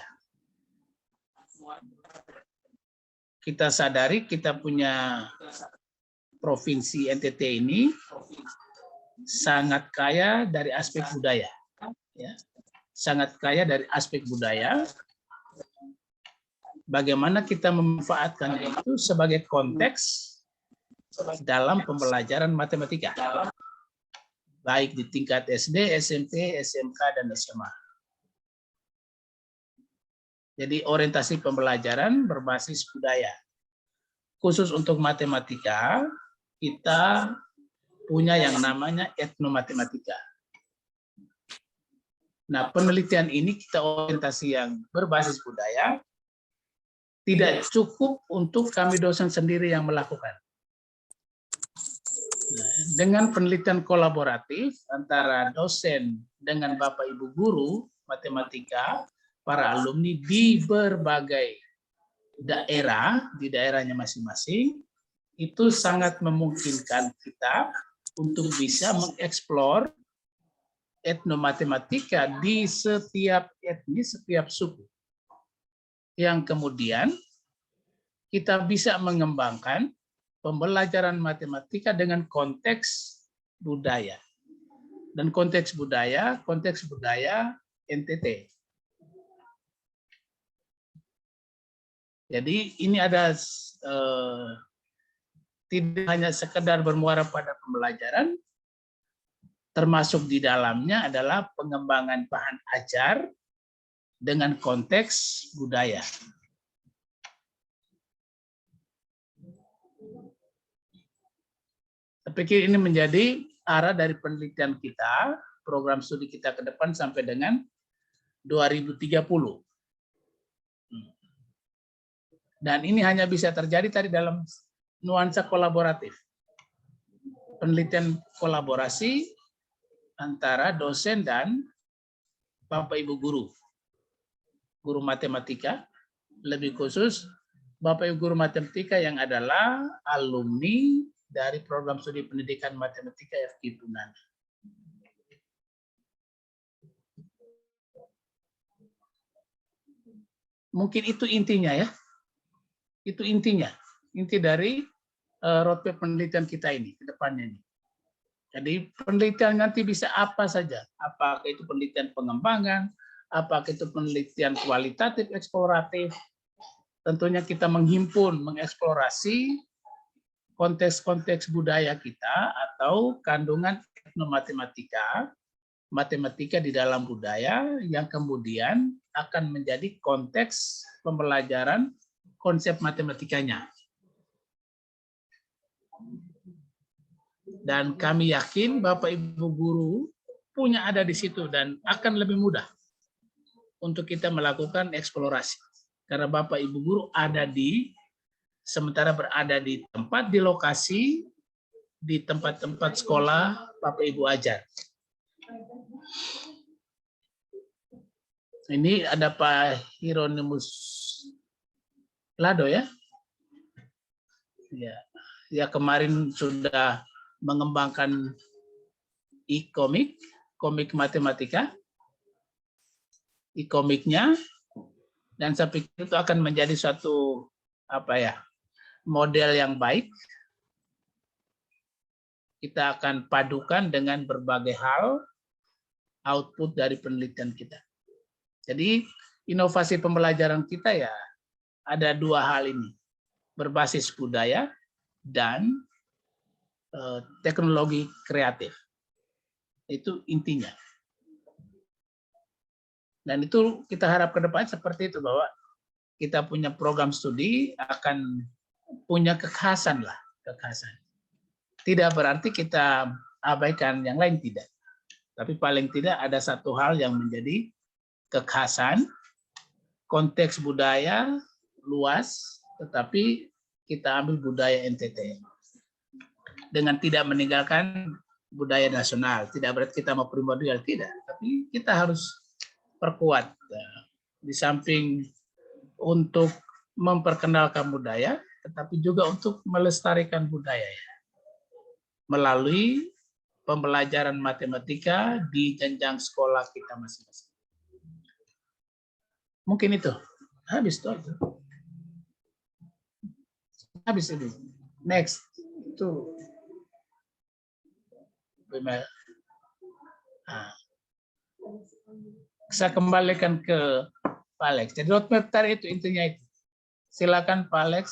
Kita sadari kita punya provinsi NTT ini sangat kaya dari aspek budaya, ya. Sangat kaya dari aspek budaya. Bagaimana kita memanfaatkan itu sebagai konteks dalam pembelajaran matematika, baik di tingkat SD, SMP, SMK, dan SMA. Jadi orientasi pembelajaran berbasis budaya. Khusus untuk matematika, kita punya yang namanya etnomatematika. Nah, penelitian ini kita orientasi yang berbasis budaya, tidak cukup untuk kami dosen sendiri yang melakukan. Nah, dengan penelitian kolaboratif antara dosen dengan Bapak Ibu guru matematika, para alumni di berbagai daerah, di daerahnya masing-masing, itu sangat memungkinkan kita untuk bisa mengeksplor etnomatematika di setiap etnis, setiap suku. Yang kemudian kita bisa mengembangkan pembelajaran matematika dengan konteks budaya. Dan konteks budaya NTT. Jadi ini ada tidak hanya sekedar bermuara pada pembelajaran, termasuk di dalamnya adalah pengembangan bahan ajar dengan konteks budaya. Saya pikir ini menjadi arah dari penelitian kita, program studi kita ke depan sampai dengan 2030. Dan ini hanya bisa terjadi tadi dalam nuansa kolaboratif. Penelitian kolaborasi antara dosen dan Bapak Ibu guru. Guru matematika, lebih khusus Bapak Ibu guru matematika yang adalah alumni dari program studi pendidikan matematika FKIP UNAN. Mungkin itu intinya ya. Itu intinya. Inti dari roadmap penelitian kita ini ke depannya ini. Jadi penelitian nanti bisa apa saja. Apakah itu penelitian pengembangan, apakah itu penelitian kualitatif, eksploratif. Tentunya kita menghimpun, mengeksplorasi konteks-konteks budaya kita atau kandungan etnomatematika, matematika di dalam budaya yang kemudian akan menjadi konteks pembelajaran konsep matematikanya. Dan kami yakin Bapak Ibu guru punya ada di situ dan akan lebih mudah untuk kita melakukan eksplorasi. Karena Bapak Ibu guru ada sementara berada di tempat, di lokasi, di tempat-tempat sekolah Bapak Ibu ajar. Ini ada Pak Hieronymus Lado ya. Ya kemarin sudah mengembangkan e-komik, komik matematika, e-komiknya, dan saya pikir itu akan menjadi suatu model yang baik. Kita akan padukan dengan berbagai hal output dari penelitian kita. Jadi inovasi pembelajaran kita ya ada dua hal ini, berbasis budaya dan teknologi kreatif. Itu intinya. Dan itu kita harap ke depan seperti itu, bahwa kita punya program studi akan punya kekhasan lah, kekhasan. Tidak berarti kita abaikan yang lain, tidak. Tapi paling tidak ada satu hal yang menjadi kekhasan, konteks budaya luas, tetapi kita ambil budaya NTT. Dengan tidak meninggalkan budaya nasional. Tidak berarti kita mau primordial, tidak. Tapi kita harus perkuat. Di samping untuk memperkenalkan budaya, tetapi juga untuk melestarikan budaya. Melalui pembelajaran matematika di jenjang sekolah kita masing-masing. Mungkin itu. Habis tuh. Habis ini. Next. Itu. Saya kembalikan ke Pak Alex. Jadi roadmap tadi itu intinya itu. Silakan Pak Alex.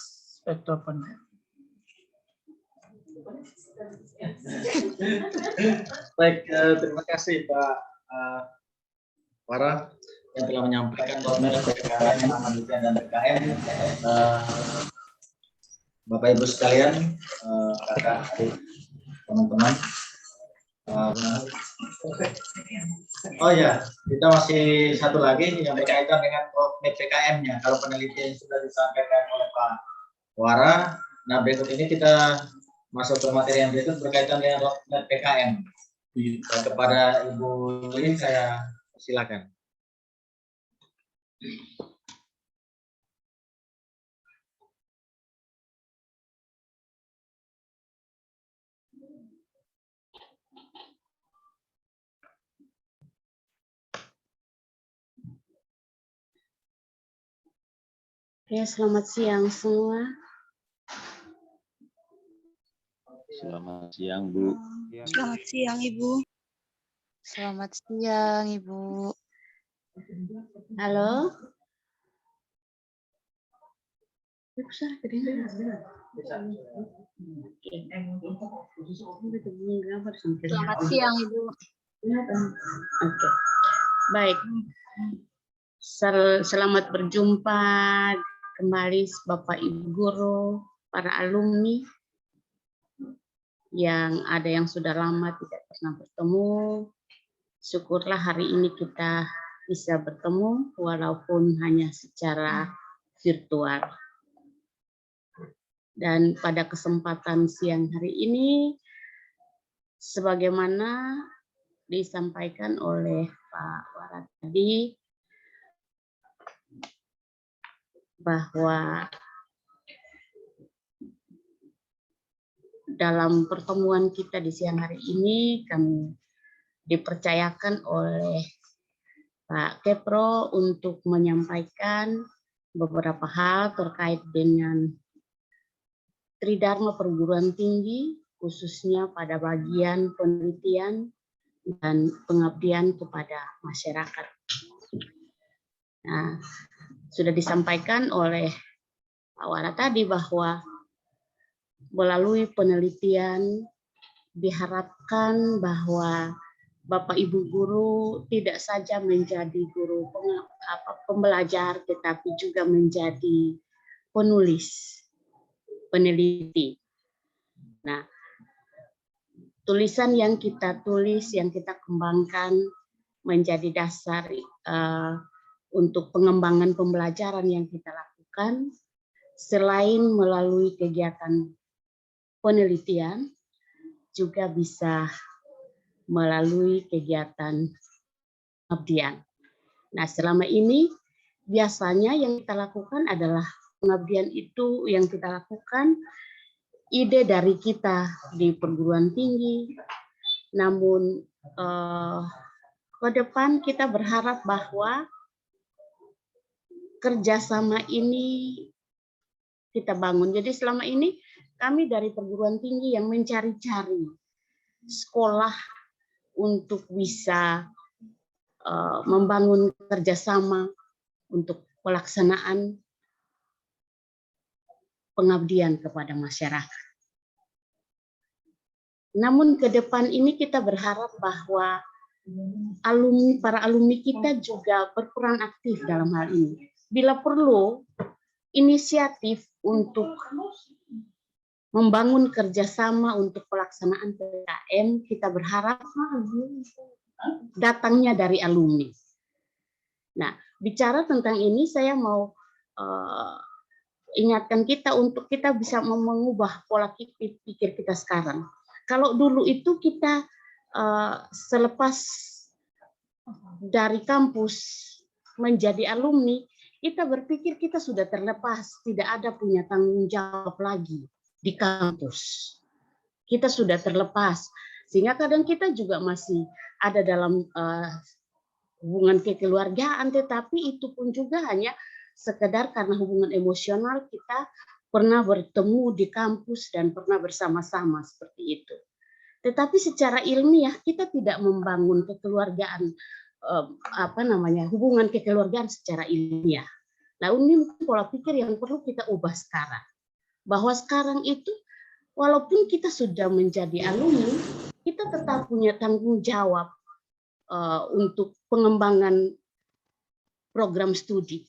Baik, terima kasih Pak Farah yang telah menyampaikan roadmap PKKM, penelitian dan PKM. Bapak Ibu sekalian, kakak, adik, teman-teman. Oh ya, kita masih satu lagi yang berkaitan dengan roadmap PKM-nya. Kalau penelitian sudah disampaikan oleh Pak Wara, nah berikut ini kita masuk ke materi yang berikut berkaitan dengan roadmap PKM. Kepada Ibu Lin saya silakan. Ya, selamat siang semua. Selamat siang, Bu. Selamat siang, Ibu. Selamat siang, Ibu. Halo? Selamat siang, Ibu. Oke. Baik. Selamat berjumpa kembali Bapak Ibu guru, para alumni yang ada yang sudah lama tidak pernah bertemu. Syukurlah hari ini kita bisa bertemu walaupun hanya secara virtual. Dan pada kesempatan siang hari ini, sebagaimana disampaikan oleh Pak Warat tadi, bahwa dalam pertemuan kita di siang hari ini, kami dipercayakan oleh Pak Kepro untuk menyampaikan beberapa hal terkait dengan Tridharma perguruan tinggi, khususnya pada bagian penelitian dan pengabdian kepada masyarakat. Nah, sudah disampaikan oleh Pak Wara tadi bahwa melalui penelitian diharapkan bahwa Bapak Ibu guru tidak saja menjadi guru pembelajar, tetapi juga menjadi penulis, peneliti. Nah, tulisan yang kita tulis, yang kita kembangkan menjadi dasar untuk pengembangan pembelajaran yang kita lakukan, selain melalui kegiatan penelitian, juga bisa melalui kegiatan pengabdian. Nah, selama ini biasanya yang kita lakukan adalah pengabdian itu yang kita lakukan ide dari kita di perguruan tinggi. Namun ke depan kita berharap bahwa kerjasama ini kita bangun. Jadi selama ini kami dari perguruan tinggi yang mencari-cari sekolah untuk bisa membangun kerjasama untuk pelaksanaan pengabdian kepada masyarakat. Namun ke depan ini kita berharap bahwa para alumni kita juga berperan aktif dalam hal ini. Bila perlu, inisiatif untuk membangun kerjasama untuk pelaksanaan PKM, kita berharap datangnya dari alumni. Nah, bicara tentang ini, saya mau ingatkan kita untuk kita bisa mengubah pola pikir kita sekarang. Kalau dulu itu kita selepas dari kampus menjadi alumni, kita berpikir kita sudah terlepas, tidak ada punya tanggung jawab lagi di kampus. Kita sudah terlepas, sehingga kadang kita juga masih ada dalam hubungan kekeluargaan, tetapi itu pun juga hanya sekedar karena hubungan emosional kita pernah bertemu di kampus dan pernah bersama-sama seperti itu. Tetapi secara ilmiah kita tidak membangun kekeluargaan, hubungan kekeluargaan secara ilmiah. Nah, ini mungkin pola pikir yang perlu kita ubah sekarang. Bahwa sekarang itu walaupun kita sudah menjadi alumni, kita tetap punya tanggung jawab untuk pengembangan program studi.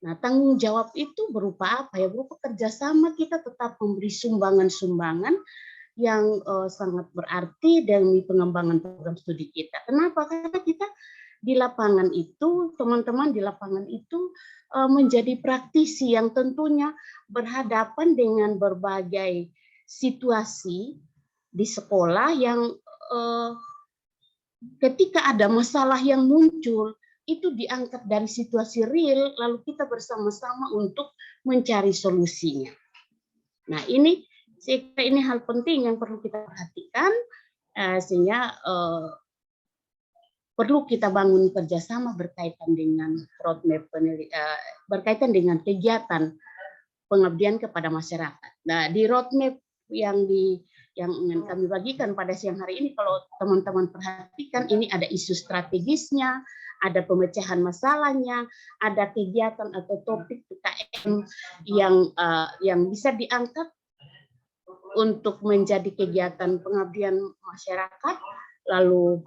Nah, tanggung jawab itu berupa apa ya? Berupa kerjasama, kita tetap memberi sumbangan-sumbangan yang sangat berarti demi pengembangan program studi kita. Kenapa? Karena kita di lapangan itu, teman-teman di lapangan itu menjadi praktisi yang tentunya berhadapan dengan berbagai situasi di sekolah yang ketika ada masalah yang muncul, itu diangkat dari situasi real, lalu kita bersama-sama untuk mencari solusinya. Nah, ini saya kira ini hal penting yang perlu kita perhatikan, sehingga perlu kita bangun kerjasama berkaitan dengan roadmap berkaitan dengan kegiatan pengabdian kepada masyarakat. Nah, di roadmap yang ingin kami bagikan pada siang hari ini, kalau teman-teman perhatikan, ini ada isu strategisnya, ada pemecahan masalahnya, ada kegiatan atau topik PKM yang bisa diangkat untuk menjadi kegiatan pengabdian masyarakat, lalu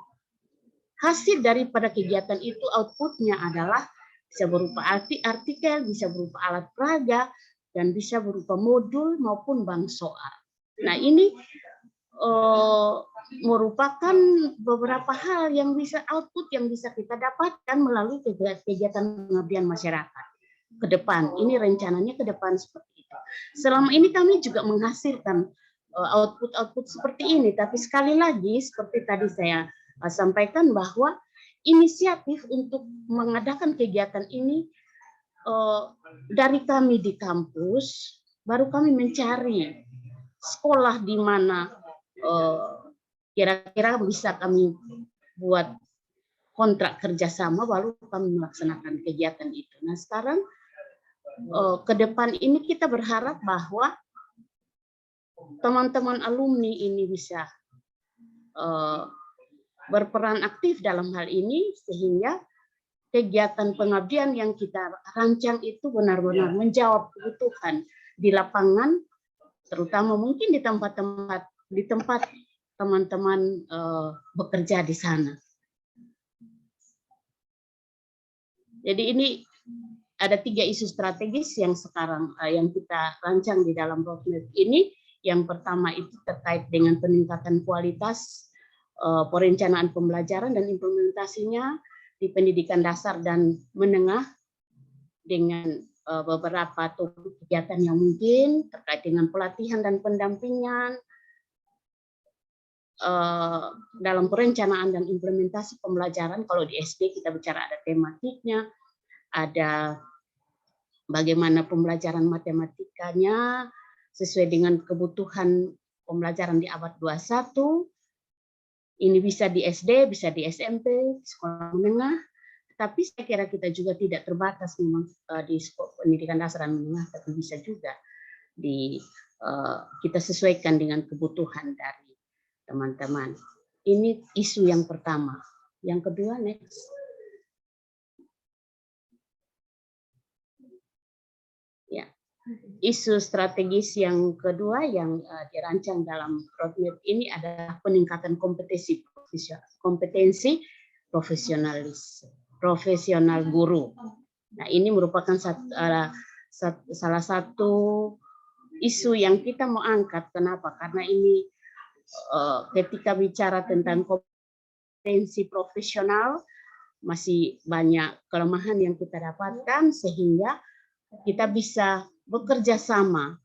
hasil daripada kegiatan itu outputnya adalah bisa berupa artikel, bisa berupa alat peraga, dan bisa berupa modul maupun bank soal. Nah, ini merupakan beberapa hal yang bisa output yang bisa kita dapatkan melalui kegiatan pengabdian masyarakat ke depan. Ini rencananya ke depan seperti itu. Selama ini kami juga menghasilkan output-output seperti ini, tapi sekali lagi seperti tadi saya sampaikan bahwa inisiatif untuk mengadakan kegiatan ini dari kami di kampus, baru kami mencari sekolah di mana kira-kira bisa kami buat kontrak kerjasama, baru kami melaksanakan kegiatan itu. Nah, sekarang ke depan ini kita berharap bahwa teman-teman alumni ini bisa berperan aktif dalam hal ini, sehingga kegiatan pengabdian yang kita rancang itu benar-benar menjawab kebutuhan di lapangan, terutama mungkin di tempat teman-teman bekerja di sana. Jadi ini ada 3 isu strategis yang sekarang yang kita rancang di dalam roadmap ini. Yang pertama itu terkait dengan peningkatan kualitas perencanaan pembelajaran dan implementasinya di pendidikan dasar dan menengah dengan beberapa topik kegiatan yang mungkin terkait dengan pelatihan dan pendampingan dalam perencanaan dan implementasi pembelajaran. Kalau di SD kita bicara ada tematiknya, ada bagaimana pembelajaran matematikanya sesuai dengan kebutuhan pembelajaran di abad 21. Ini bisa di SD, bisa di SMP, sekolah menengah. Tapi saya kira kita juga tidak terbatas memang di pendidikan dasar dan menengah, tapi bisa juga kita sesuaikan dengan kebutuhan dari teman-teman. Ini isu yang pertama. Yang kedua, next. Ya, isu strategis yang kedua yang dirancang dalam roadmap ini adalah peningkatan kompetensi profesional guru. Nah, ini merupakan salah satu isu yang kita mau angkat. Kenapa? Karena ini ketika bicara tentang kompetensi profesional, masih banyak kelemahan yang kita dapatkan, sehingga kita bisa bekerja sama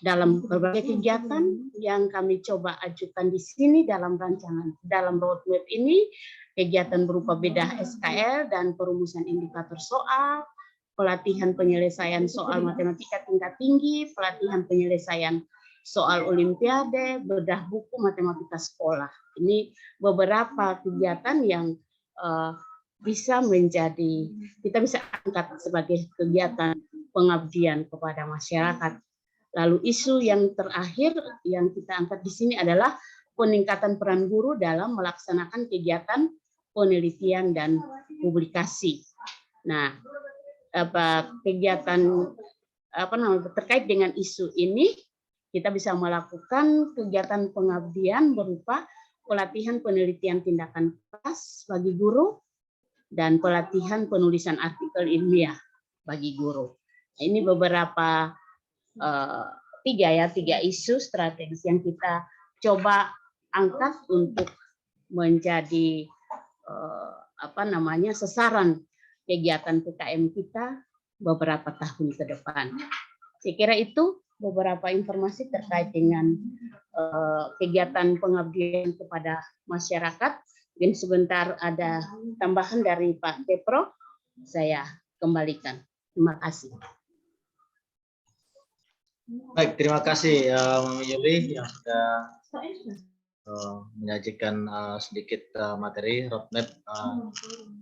dalam berbagai kegiatan yang kami coba ajukan di sini dalam rancangan, dalam roadmap ini, kegiatan berupa bedah SKL dan perumusan indikator soal, pelatihan penyelesaian soal matematika tingkat tinggi, pelatihan penyelesaian soal olimpiade, bedah buku matematika sekolah. Ini beberapa kegiatan yang bisa menjadi, kita bisa angkat sebagai kegiatan pengabdian kepada masyarakat. Lalu isu yang terakhir yang kita angkat di sini adalah peningkatan peran guru dalam melaksanakan kegiatan penelitian dan publikasi. Nah, kegiatan terkait dengan isu ini, kita bisa melakukan kegiatan pengabdian berupa pelatihan penelitian tindakan kelas bagi guru dan pelatihan penulisan artikel ilmiah bagi guru. Ini beberapa tiga isu strategis yang kita coba angkat untuk menjadi sasaran kegiatan PKM kita beberapa tahun ke depan. Saya kira itu beberapa informasi terkait dengan kegiatan pengabdian kepada masyarakat. Mungkin sebentar ada tambahan dari Pak Kepro, saya kembalikan. Terima kasih. Baik, terima kasih Yuli yang sudah menyajikan sedikit materi roadmap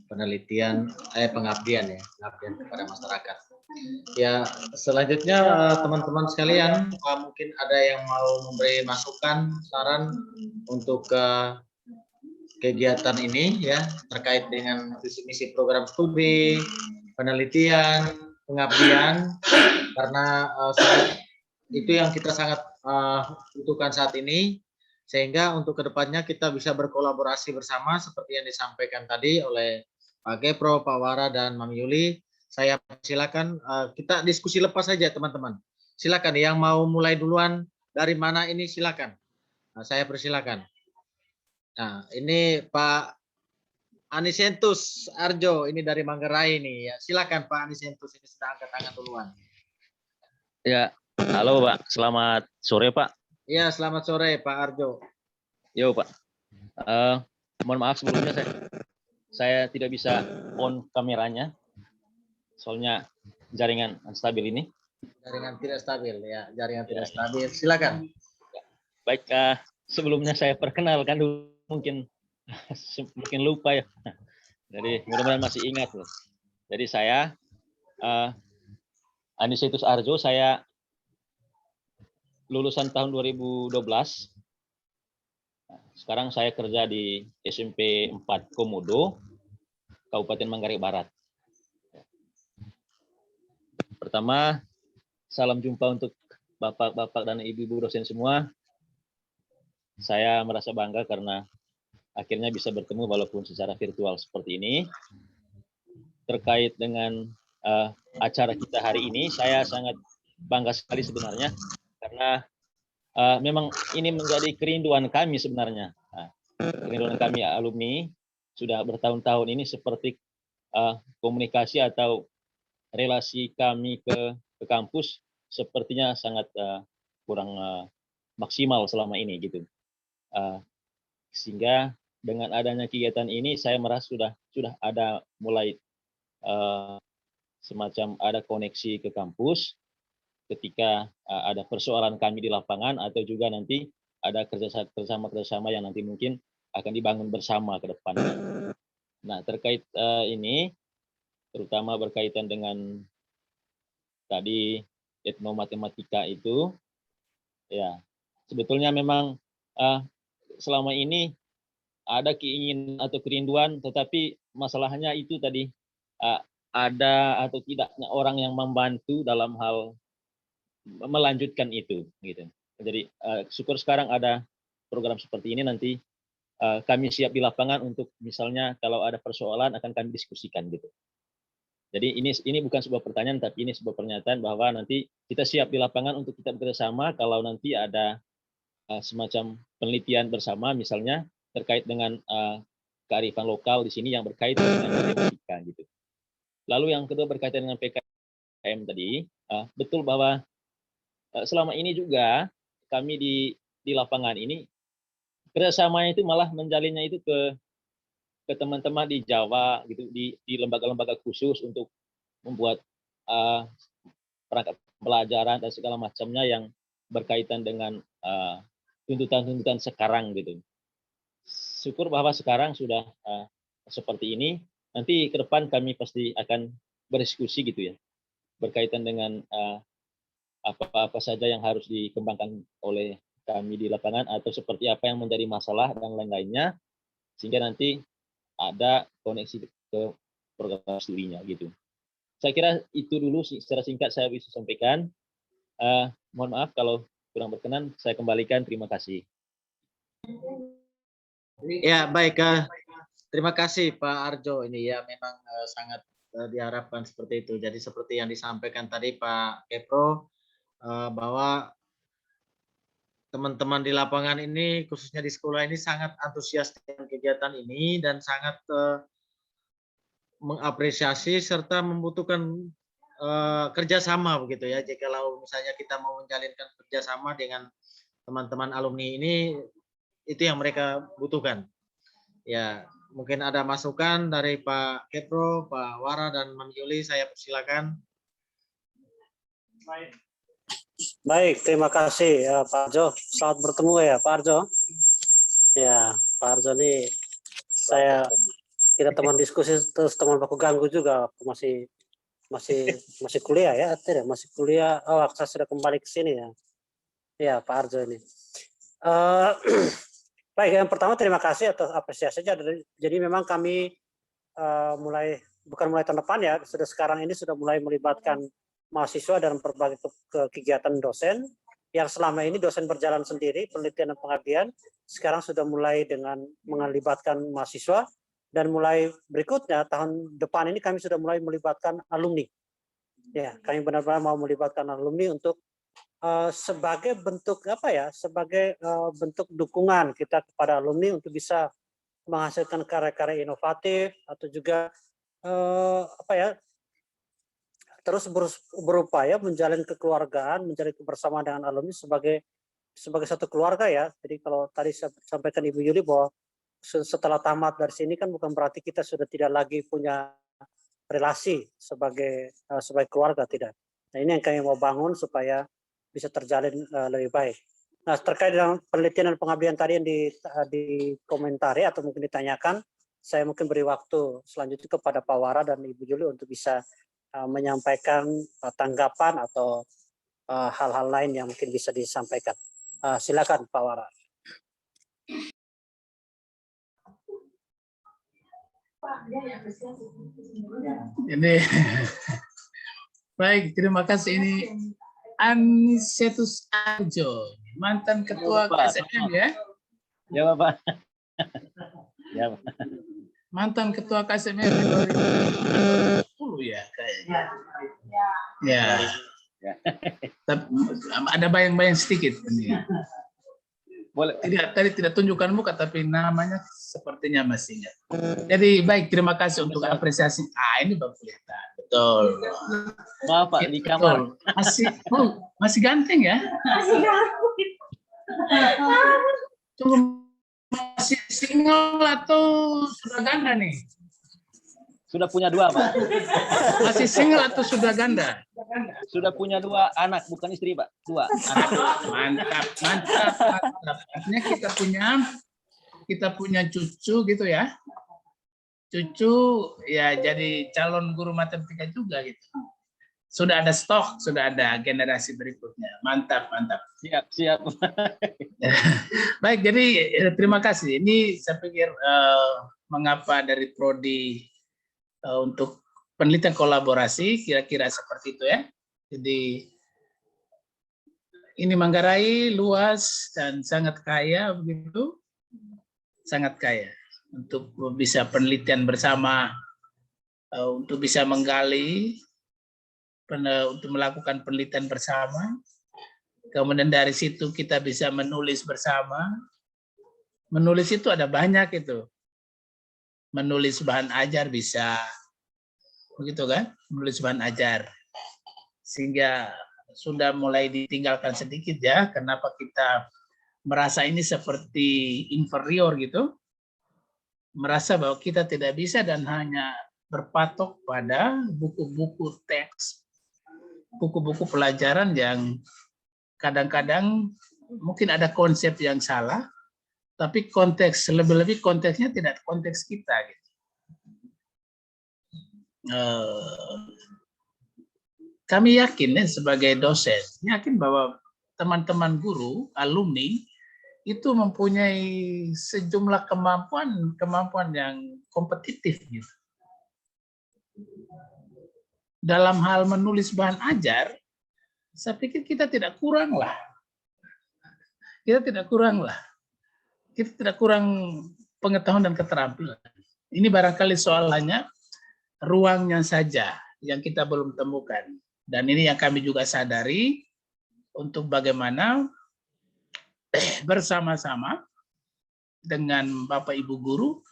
penelitian pengabdian kepada masyarakat. Ya, selanjutnya teman-teman sekalian, mungkin ada yang mau memberi masukan, saran untuk kegiatan ini ya, terkait dengan visi misi program studi, penelitian, pengabdian, karena itu yang kita sangat butuhkan saat ini, sehingga untuk kedepannya kita bisa berkolaborasi bersama seperti yang disampaikan tadi oleh Pak Kepro, Pak Wara, dan Mami Yuli. Saya silakan kita diskusi lepas saja teman-teman. Silakan yang mau mulai duluan dari mana ini silakan. Nah, saya persilakan. Nah, ini Pak Anisentus Arjo, ini dari Manggarai nih. Ya, silakan Pak Anisentus, ini sudah angkat tangan duluan. Ya, halo Pak. Selamat sore Pak. Iya, selamat sore Pak Arjo. Yo Pak. Mohon maaf sebelumnya saya tidak bisa on kameranya, soalnya jaringan stabil ini. Jaringan tidak stabil ya, jaringan tidak stabil. Silakan. Baik, sebelumnya saya perkenalkan dulu, mungkin lupa ya. Jadi mudah-mudahan masih ingat loh. Jadi saya Anisetus Arjo, saya lulusan tahun 2012. Sekarang saya kerja di SMP 4 Komodo, Kabupaten Manggarai Barat. Pertama, salam jumpa untuk bapak-bapak dan ibu-ibu dosen semua. Saya merasa bangga karena akhirnya bisa bertemu walaupun secara virtual seperti ini. Terkait dengan acara kita hari ini, saya sangat bangga sekali sebenarnya karena memang ini menjadi kerinduan kami sebenarnya. Kerinduan kami alumni sudah bertahun-tahun ini seperti komunikasi atau relasi kami ke kampus sepertinya sangat kurang maksimal selama ini gitu. Sehingga dengan adanya kegiatan ini saya merasa sudah ada mulai semacam ada koneksi ke kampus ketika ada persoalan kami di lapangan atau juga nanti ada kerjasama yang nanti mungkin akan dibangun bersama ke depan. Nah, terkait ini terutama berkaitan dengan tadi etnomatematika itu, ya sebetulnya memang selama ini ada keinginan atau kerinduan, tetapi masalahnya itu tadi ada atau tidaknya orang yang membantu dalam hal melanjutkan itu, gitu. Jadi syukur sekarang ada program seperti ini, nanti kami siap di lapangan untuk misalnya kalau ada persoalan akan kami diskusikan gitu. Jadi ini bukan sebuah pertanyaan, tapi ini sebuah pernyataan bahwa nanti kita siap di lapangan untuk kita bekerjasama kalau nanti ada semacam penelitian bersama, misalnya terkait dengan kearifan lokal di sini yang berkaitan dengan matematika gitu. Lalu yang kedua berkaitan dengan PKM tadi, betul bahwa selama ini juga kami di lapangan ini kerjasamanya itu malah menjalinnya itu ke teman-teman di Jawa gitu, di lembaga-lembaga khusus untuk membuat perangkat pelajaran dan segala macamnya yang berkaitan dengan tuntutan-tuntutan sekarang gitu. Syukur bahwa sekarang sudah seperti ini. Nanti ke depan kami pasti akan berdiskusi gitu ya, berkaitan dengan apa-apa saja yang harus dikembangkan oleh kami di lapangan atau seperti apa yang menjadi masalah dan lain-lainnya, sehingga nanti ada koneksi ke program studinya gitu. Saya kira itu dulu secara singkat saya bisa sampaikan. Mohon maaf kalau kurang berkenan, saya kembalikan. Terima kasih. Ya, baik. Terima kasih Pak Arjo. Ini ya memang sangat diharapkan seperti itu. Jadi seperti yang disampaikan tadi Pak Kepro, bahwa teman-teman di lapangan ini, khususnya di sekolah ini sangat antusias dengan kegiatan ini dan sangat mengapresiasi serta membutuhkan kerjasama begitu ya. Jikalau misalnya kita mau menjalinkan kerjasama dengan teman-teman alumni ini, itu yang mereka butuhkan. Ya, mungkin ada masukan dari Pak Kepro, Pak Wara, dan Mam Yuli, saya persilakan. Baik, terima kasih ya, Pak Arjo. Selamat bertemu ya Pak Arjo. Ya, Pak Arjo ini kita teman diskusi terus teman baku ganggu juga masih kuliah ya, tidak masih kuliah. Oh, saya sudah kembali ke sini ya. Ya, Pak Arjo ini. Baik, yang pertama terima kasih atas apresiasinya. Jadi memang kami bukan mulai tahun depan ya, sudah sekarang ini sudah mulai melibatkan mahasiswa dalam berbagai kegiatan dosen yang selama ini dosen berjalan sendiri, penelitian dan pengabdian, sekarang sudah mulai dengan melibatkan mahasiswa, dan mulai berikutnya tahun depan ini kami sudah mulai melibatkan alumni. Ya, kami benar-benar mau melibatkan alumni untuk sebagai bentuk apa ya? Sebagai bentuk dukungan kita kepada alumni untuk bisa menghasilkan karya-karya inovatif atau juga apa ya? Terus berupaya menjalin kekeluargaan, menjalin kebersamaan dengan alumni sebagai satu keluarga ya. Jadi kalau tadi saya sampaikan Ibu Yuli bahwa setelah tamat dari sini kan bukan berarti kita sudah tidak lagi punya relasi sebagai keluarga, tidak. Nah ini yang kami mau bangun supaya bisa terjalin lebih baik. Nah terkait dengan penelitian dan pengabdian tadi yang dikomentari atau mungkin ditanyakan, saya mungkin beri waktu selanjutnya kepada Pak Wara dan Ibu Yuli untuk bisa menyampaikan tanggapan atau hal-hal lain yang mungkin bisa disampaikan. Silakan Pak Wara. Ini baik, terima kasih. Ini Anisetus Arjo, mantan ketua KSMM ya. Ya Bapak. Ya, Pak. Mantan ketua KSMM 2010 ya kayaknya. Ya. Ada bayang-bayang sedikit ini. Boleh. Tadi tidak tunjukkan muka tapi namanya sepertinya masih ingat. Jadi baik, terima kasih untuk apresiasi. Ini baru kelihatan. Betul. Bapak di kamar. Masih ganteng ya? Masih ganteng. Tunggu, masih single atau sudah ganda nih? Sudah punya 2, Pak. Masih single atau sudah ganda? Sudah punya 2 anak, bukan istri, Pak. 2 anak. Mantap. Artinya kita punya cucu gitu ya. Cucu ya jadi calon guru matematika juga gitu. Sudah ada stok, sudah ada generasi berikutnya. Mantap. Siap. Baik, jadi terima kasih. Ini saya pikir mengapa dari Prodi untuk penelitian kolaborasi kira-kira seperti itu ya. Jadi ini Manggarai luas dan sangat kaya begitu. Sangat kaya untuk bisa penelitian bersama, untuk bisa menggali, untuk melakukan penelitian bersama. Kemudian dari situ kita bisa menulis bersama. Menulis itu ada banyak itu. Menulis bahan ajar bisa, begitu kan? Menulis bahan ajar, sehingga sudah mulai ditinggalkan sedikit ya. Kenapa kita merasa ini seperti inferior gitu? Merasa bahwa kita tidak bisa dan hanya berpatok pada buku-buku teks, buku-buku pelajaran yang kadang-kadang mungkin ada konsep yang salah. Tapi konteks, lebih-lebih konteksnya tidak konteks kita. Gitu. Kami yakin sebagai dosen, yakin bahwa teman-teman guru, alumni, itu mempunyai sejumlah kemampuan yang kompetitif. Gitu. Dalam hal menulis bahan ajar, saya pikir kita tidak kurang lah. Kita tidak kurang pengetahuan dan keterampilan. Ini barangkali soalnya ruangnya saja yang kita belum temukan. Dan ini yang kami juga sadari untuk bagaimana bersama-sama dengan Bapak Ibu guru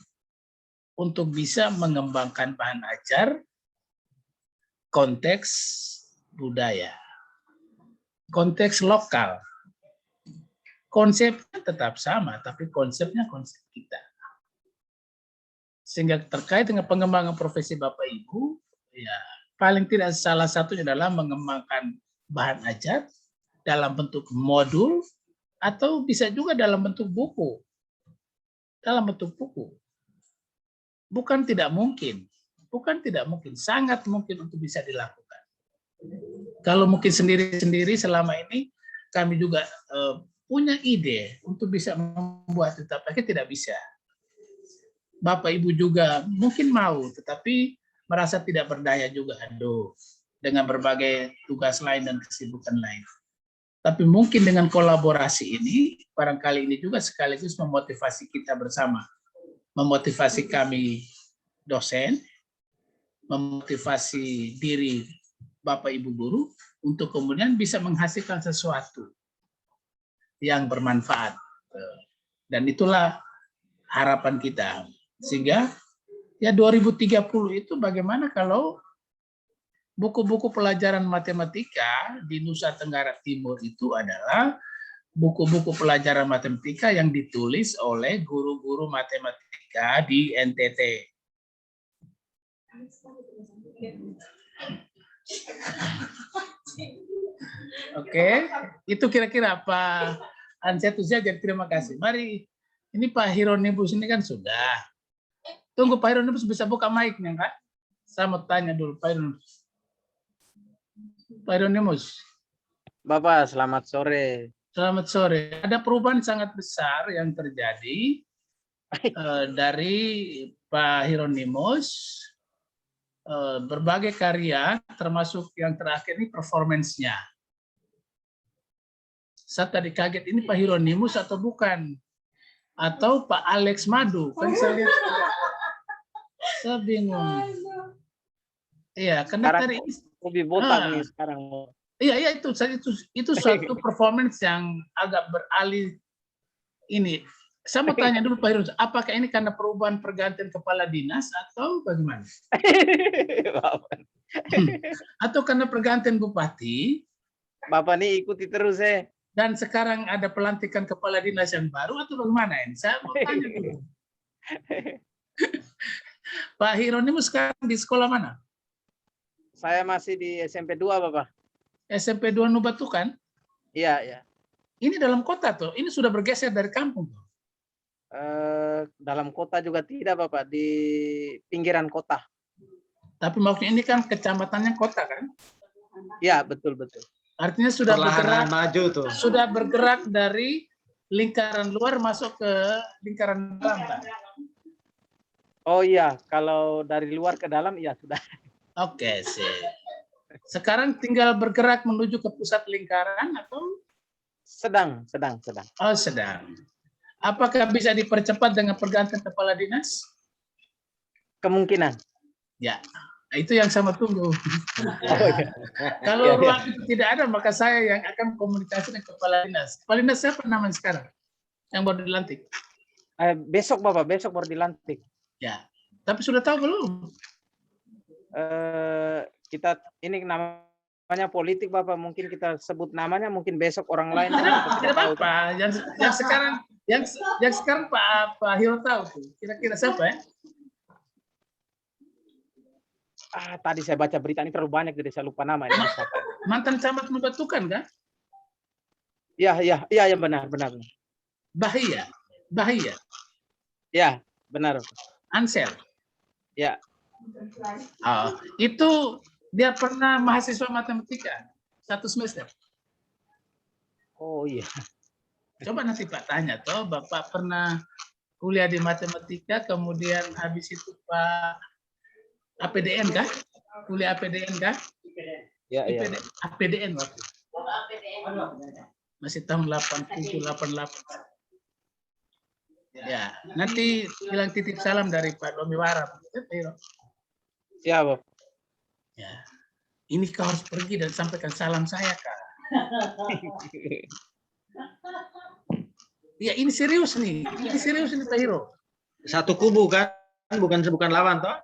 untuk bisa mengembangkan bahan ajar konteks budaya, konteks lokal. Konsepnya tetap sama, tapi konsepnya konsep kita. Sehingga terkait dengan pengembangan profesi Bapak Ibu, ya paling tidak salah satunya adalah mengembangkan bahan ajar dalam bentuk modul atau bisa juga dalam bentuk buku. Dalam bentuk buku. Bukan tidak mungkin, sangat mungkin untuk bisa dilakukan. Kalau mungkin sendiri-sendiri selama ini kami juga punya ide untuk bisa membuat, tetapi tidak bisa. Bapak Ibu juga mungkin mau, tetapi merasa tidak berdaya juga, dengan berbagai tugas lain dan kesibukan lain. Tapi mungkin dengan kolaborasi ini, barangkali ini juga sekaligus memotivasi kita bersama. Memotivasi kami dosen, memotivasi diri Bapak Ibu guru, untuk kemudian bisa menghasilkan sesuatu yang bermanfaat. Dan itulah harapan kita. Sehingga ya 2030 itu bagaimana kalau buku-buku pelajaran matematika di Nusa Tenggara Timur itu adalah buku-buku pelajaran matematika yang ditulis oleh guru-guru matematika di NTT. Oke, itu kira-kira Pak Ansetus saja. Terima kasih. Mari, ini Pak Hieronymus ini kan sudah. Tunggu Pak Hieronymus bisa buka mic-nya, kan? Saya mau tanya dulu Pak Hieronymus. Pak Hieronymus. Bapak, selamat sore. Selamat sore. Ada perubahan sangat besar yang terjadi dari Pak Hieronymus. Berbagai karya, termasuk yang terakhir ini performance-nya. Saya tadi kaget, ini Pak Hieronymus atau bukan? Atau Pak Alex Madu? Kan saya lihat, saya bingung. Iya, karena Sekarang tadi lebih botak nih sekarang. iya itu suatu performance yang agak beralih ini. Saya mau tanya dulu Pak Hieronymus, apakah ini karena perubahan pergantian kepala dinas atau bagaimana? Atau karena pergantian bupati? Bapak nih ikuti terus ya. Dan sekarang ada pelantikan kepala dinas yang baru atau bagaimana ini? Saya mau tanya dulu. Pak Hieronymus sekarang di sekolah mana? Saya masih di SMP 2, Bapak. SMP 2 Nubatukan? Iya, iya. Ini dalam kota tuh, ini sudah bergeser dari kampung tuh. Dalam kota juga tidak, Bapak, di pinggiran kota. Tapi maksudnya ini kan kecamatannya kota kan? Iya, betul. Artinya sudah bergerak, maju tuh. sudah bergerak dari lingkaran luar masuk ke lingkaran dalam kan? Oh iya, kalau dari luar ke dalam iya sudah. Oke, sih. Sekarang tinggal bergerak menuju ke pusat lingkaran atau? Sedang. Oh, sedang. Apakah bisa dipercepat dengan pergantian kepala dinas? Kemungkinan. Ya, itu yang sama tunggu. Oh, iya. Kalau ruang itu tidak ada, maka saya yang akan komunikasi dengan kepala dinas. Kepala dinas siapa namanya sekarang? Yang baru dilantik? Besok, Bapak, besok baru dilantik. Ya, tapi sudah tahu belum? Kita ini namanya politik, Bapak. Mungkin kita sebut namanya, mungkin besok orang lain. Tidak apa-apa. Yang sekarang Pak Hiro tahu tuh. Kira-kira siapa ya? Tadi saya baca berita ini terlalu banyak jadi saya lupa nama ini. Mantan camat Nubatukan kan? Iya, benar. Bahia. Ya, benar. Ansel. Ya. Oh, itu dia pernah mahasiswa matematika 1 semester. Oh iya. Coba nanti Pak tanya toh, Bapak pernah kuliah di matematika, kemudian habis itu Pak APDN kah? Kuliah APDN kah? Ya. APDN waktu. Masih tahun 87, 88. Ya, nanti bilang titip salam dari Pak Domi Warap. Ya, Bapak. Ya. Ini kau harus pergi dan sampaikan salam saya, Kak. Ya, ini serius nih. Ini serius ini Pak Hiro. Satu kubu kan, bukan lawan toh?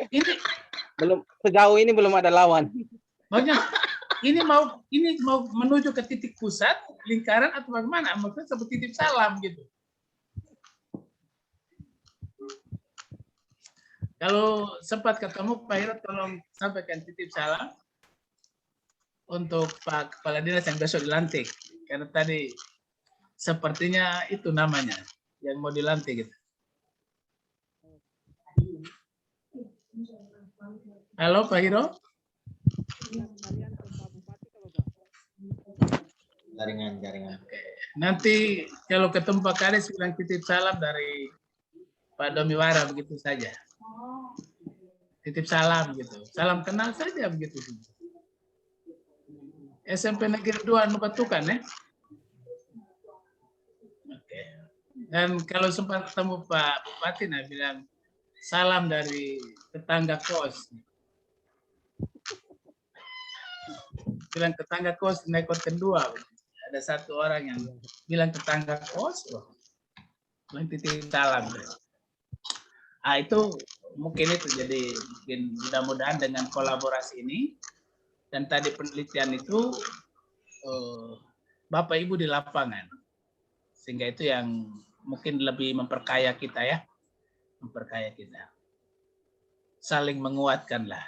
Ini Belum, sejauh ini belum ada lawan. maksudnya ini mau menuju ke titik pusat lingkaran atau bagaimana? Maksudnya seperti titip salam gitu. Kalau sempat ketemu Pak Hiro, tolong sampaikan titip salam untuk Pak Kepala Dinas yang besok dilantik. Karena tadi sepertinya itu namanya yang mau dilantik gitu. Halo Pak Hiro. Jaringan. Oke. Nanti kalau ketemu Pak Kades bilang titip salam dari Pak Domi Wara, begitu saja. Titip salam gitu. Salam kenal saja begitu. SMP Negeri 2 Nubatukan ya. Oke. Dan kalau sempat ketemu Pak Bupati, nah bilang salam dari tetangga kos. bilang tetangga kos naik kot kedua. Ada satu orang yang bilang tetangga kos, loh. Bilang titip salam. Ah itu mungkin itu, jadi mungkin mudah-mudahan dengan kolaborasi ini dan tadi penelitian itu Bapak Ibu di lapangan, sehingga itu yang mungkin lebih memperkaya kita ya, memperkaya kita, saling menguatkanlah.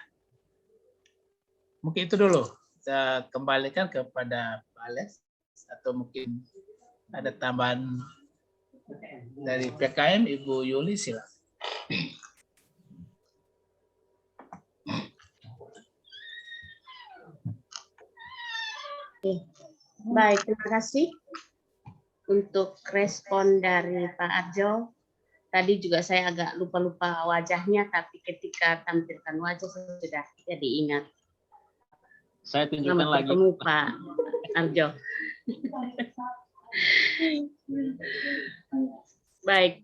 Mungkin itu dulu, saya kembalikan kepada Pak Alex, atau mungkin ada tambahan dari PKM, Ibu Yuli, silakan. Baik, terima kasih untuk respon dari Pak Arjo. Tadi juga saya agak lupa-lupa wajahnya, tapi ketika tampilkan wajah saya sudah jadi ingat. Saya tunjukkan Selamat lagi. bertemu Pak Arjo. Baik,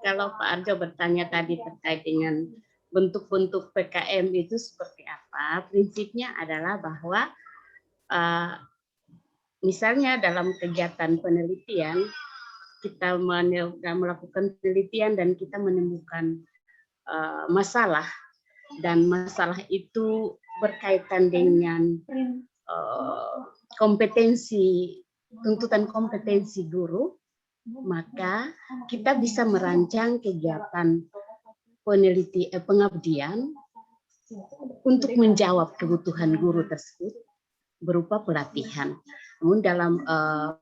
kalau Pak Arjo bertanya tadi terkait dengan bentuk-bentuk PKM itu seperti apa, prinsipnya adalah bahwa misalnya dalam kegiatan penelitian, kita melakukan penelitian dan kita menemukan masalah, dan masalah itu berkaitan dengan kompetensi, tuntutan kompetensi guru, maka kita bisa merancang kegiatan pengabdian untuk menjawab kebutuhan guru tersebut berupa pelatihan. Namun dalam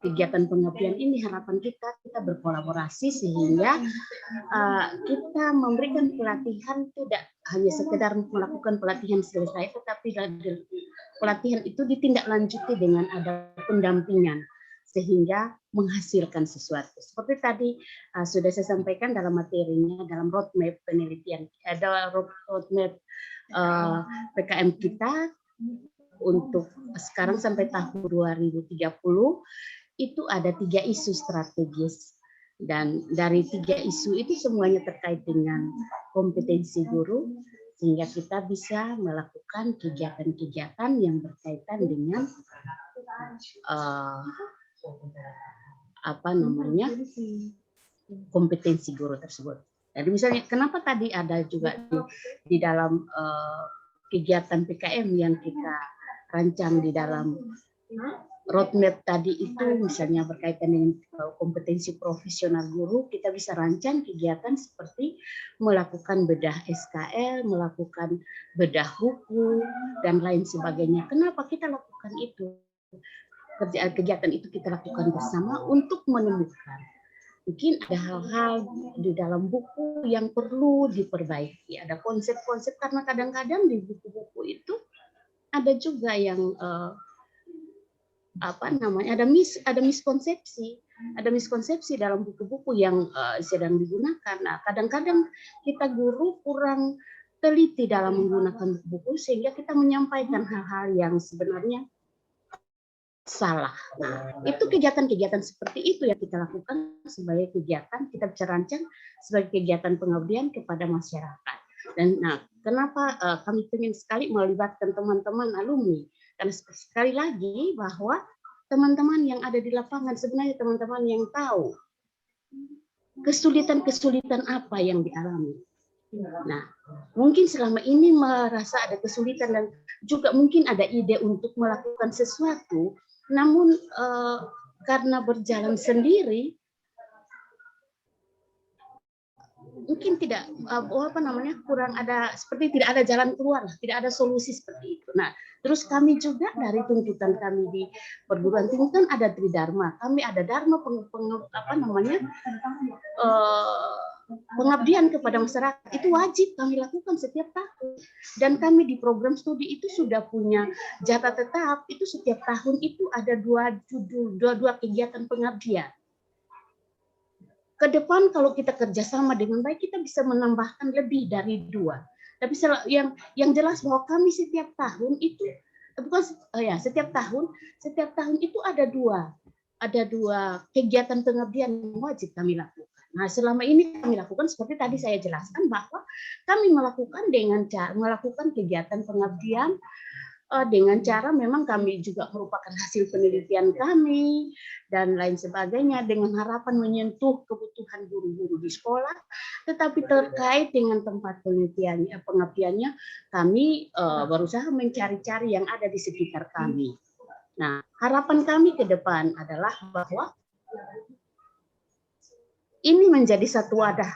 kegiatan pengabdian ini harapan kita berkolaborasi sehingga kita memberikan pelatihan tidak hanya sekedar melakukan pelatihan selesai, tetapi pelatihan itu ditindaklanjuti dengan ada pendampingan sehingga menghasilkan sesuatu. Seperti tadi sudah saya sampaikan dalam materinya, dalam roadmap penelitian, ada roadmap PKM kita untuk sekarang sampai tahun 2030 itu ada 3 isu strategis, dan dari 3 isu itu semuanya terkait dengan kompetensi guru, sehingga kita bisa melakukan kegiatan-kegiatan yang berkaitan dengan kompetensi guru tersebut. Jadi misalnya kenapa tadi ada juga di dalam kegiatan PKM yang kita rancang di dalam roadmap tadi itu, misalnya berkaitan dengan kompetensi profesional guru, kita bisa rancang kegiatan seperti melakukan bedah SKL, melakukan bedah buku, dan lain sebagainya. Kenapa kita lakukan itu? Kegiatan itu kita lakukan bersama untuk menemukan mungkin ada hal-hal di dalam buku yang perlu diperbaiki, ada konsep-konsep, karena kadang-kadang di buku-buku itu ada juga yang ada miskonsepsi dalam buku-buku yang sedang digunakan. Nah, kadang-kadang kita guru kurang teliti dalam menggunakan buku, sehingga kita menyampaikan hal-hal yang sebenarnya salah. Nah, itu kegiatan-kegiatan seperti itu yang kita lakukan sebagai kegiatan, kita bisa rancang sebagai kegiatan pengabdian kepada masyarakat. Dan nah, kenapa kami ingin sekali melibatkan teman-teman alumni? Karena sekali lagi bahwa teman-teman yang ada di lapangan sebenarnya teman-teman yang tahu kesulitan-kesulitan apa yang dialami. Nah, mungkin selama ini merasa ada kesulitan dan juga mungkin ada ide untuk melakukan sesuatu, namun karena berjalan sendiri mungkin tidak kurang ada, seperti tidak ada jalan keluar, tidak ada solusi seperti itu. Nah, terus kami juga dari tuntutan kami di perguruan tinggi kan ada tridharma, kami ada dharma pengabdian kepada masyarakat, itu wajib kami lakukan setiap tahun, dan kami di program studi itu sudah punya jatah tetap, itu setiap tahun itu ada 2 kegiatan pengabdian. Ke depan kalau kita kerjasama dengan baik, kita bisa menambahkan lebih dari 2. Tapi yang jelas bahwa kami setiap tahun itu setiap tahun itu ada 2 kegiatan pengabdian yang wajib kami lakukan. Nah, selama ini kami lakukan seperti tadi saya jelaskan bahwa kami melakukan dengan cara melakukan kegiatan pengabdian dengan cara memang kami juga merupakan hasil penelitian kami dan lain sebagainya dengan harapan menyentuh kebutuhan guru-guru di sekolah, tetapi terkait dengan tempat penelitiannya, pengabdiannya, kami berusaha mencari-cari yang ada di sekitar kami. Nah, harapan kami ke depan adalah bahwa ini menjadi satu wadah,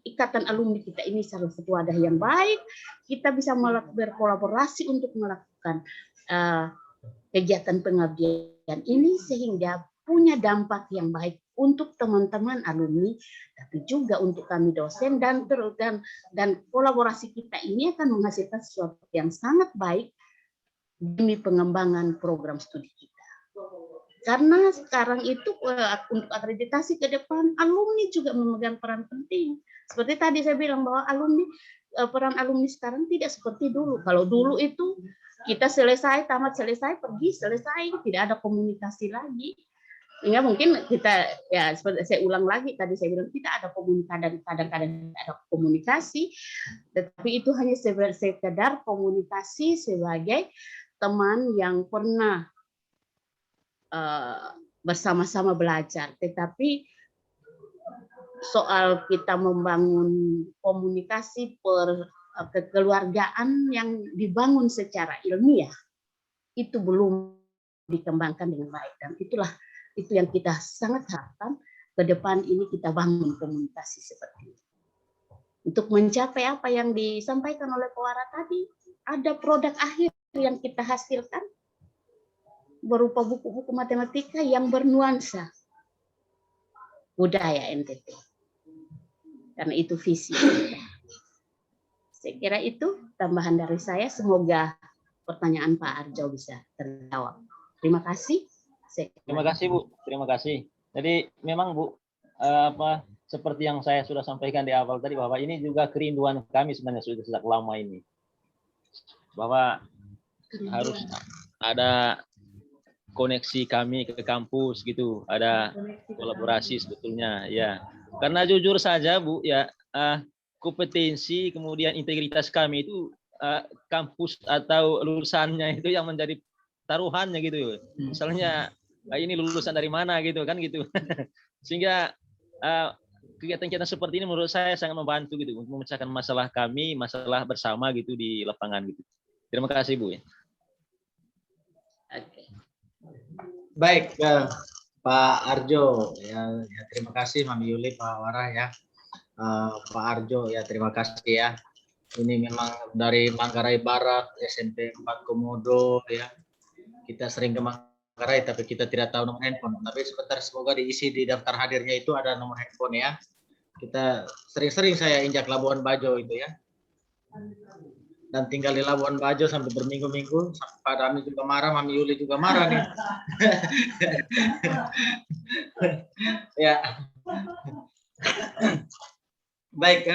ikatan alumni kita ini salah satu wadah yang baik, kita bisa berkolaborasi untuk melakukan kegiatan pengabdian ini sehingga punya dampak yang baik untuk teman-teman alumni, tapi juga untuk kami dosen dan kolaborasi kita ini akan menghasilkan sesuatu yang sangat baik demi pengembangan program studi kita. Karena sekarang itu untuk akreditasi ke depan, alumni juga memegang peran penting. Seperti tadi saya bilang bahwa peran alumni sekarang tidak seperti dulu. Kalau dulu itu kita selesai, tamat selesai, pergi selesai, tidak ada komunikasi lagi. Sehingga mungkin kita, ya seperti saya ulang lagi, tadi saya bilang tidak ada komunikasi dan kadang-kadang tidak ada komunikasi, tetapi itu hanya sekedar komunikasi sebagai teman yang pernah bersama-sama belajar, tetapi soal kita membangun komunikasi kekeluargaan yang dibangun secara ilmiah itu belum dikembangkan dengan baik, dan itu yang kita sangat harapkan ke depan ini kita bangun komunikasi seperti itu. Untuk mencapai apa yang disampaikan oleh Pak Wara tadi, ada produk akhir yang kita hasilkan berupa buku-buku matematika yang bernuansa budaya NTT. Karena itu visi kita. Saya kira itu tambahan dari saya. Semoga pertanyaan Pak Arjo bisa terjawab. Terima kasih. Terima kasih Bu, terima kasih. Jadi memang Bu, seperti yang saya sudah sampaikan di awal tadi, bahwa ini juga kerinduan kami sebenarnya sudah sejak lama ini, bahwa harus ada koneksi kami ke kampus gitu, ada kolaborasi sebetulnya ya. Karena jujur saja Bu ya, kompetensi kemudian integritas kami itu kampus atau lulusannya itu yang menjadi taruhannya gitu. Misalnya ini lulusan dari mana gitu kan gitu. Sehingga kegiatan-kegiatan seperti ini menurut saya sangat membantu gitu untuk memecahkan masalah kami, masalah bersama gitu di lapangan gitu. Terima kasih Bu. Baik, Pak Arjo ya, terima kasih Mami Yuli, Pak Wara ya, Pak Arjo ya, terima kasih ya. Ini memang dari Manggarai Barat, SMP 4 Komodo ya. Kita sering ke Manggarai tapi kita tidak tahu nomor handphone. Tapi semoga diisi di daftar hadirnya itu ada nomor handphone ya. Kita sering-sering saya injak Labuan Bajo itu ya. Dan tinggal di Labuan Bajo sampai berminggu-minggu, sampai Pak Dami juga marah, Mami Yuli juga marah nih. Ya. Baik,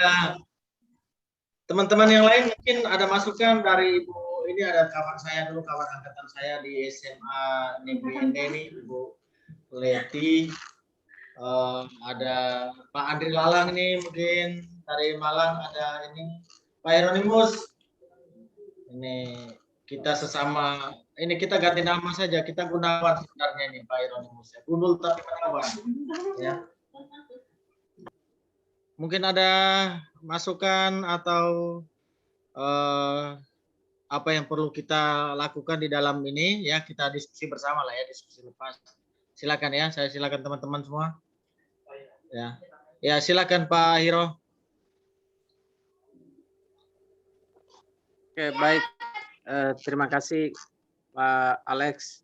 teman-teman yang lain mungkin ada masukan dari Ibu, ini ada kawan saya dulu, kawan angkatan saya di SMA Negeri ini, Ibu Leti, ada Pak Andri Lalang nih mungkin dari Malang, ada ini Pak Hieronymus. Ini kita sesama, ini kita ganti nama saja, kita Gunawan sebenarnya ini Pak Hieronymus ya. Gundul tapi Gunawan ya. Mungkin ada masukan atau apa yang perlu kita lakukan di dalam ini ya, kita diskusi bersama lah ya, diskusi lepas. Silakan ya, saya silakan teman-teman semua. Ya. Ya, silakan Pak Hiro. Oke, baik. Terima kasih Pak Alex,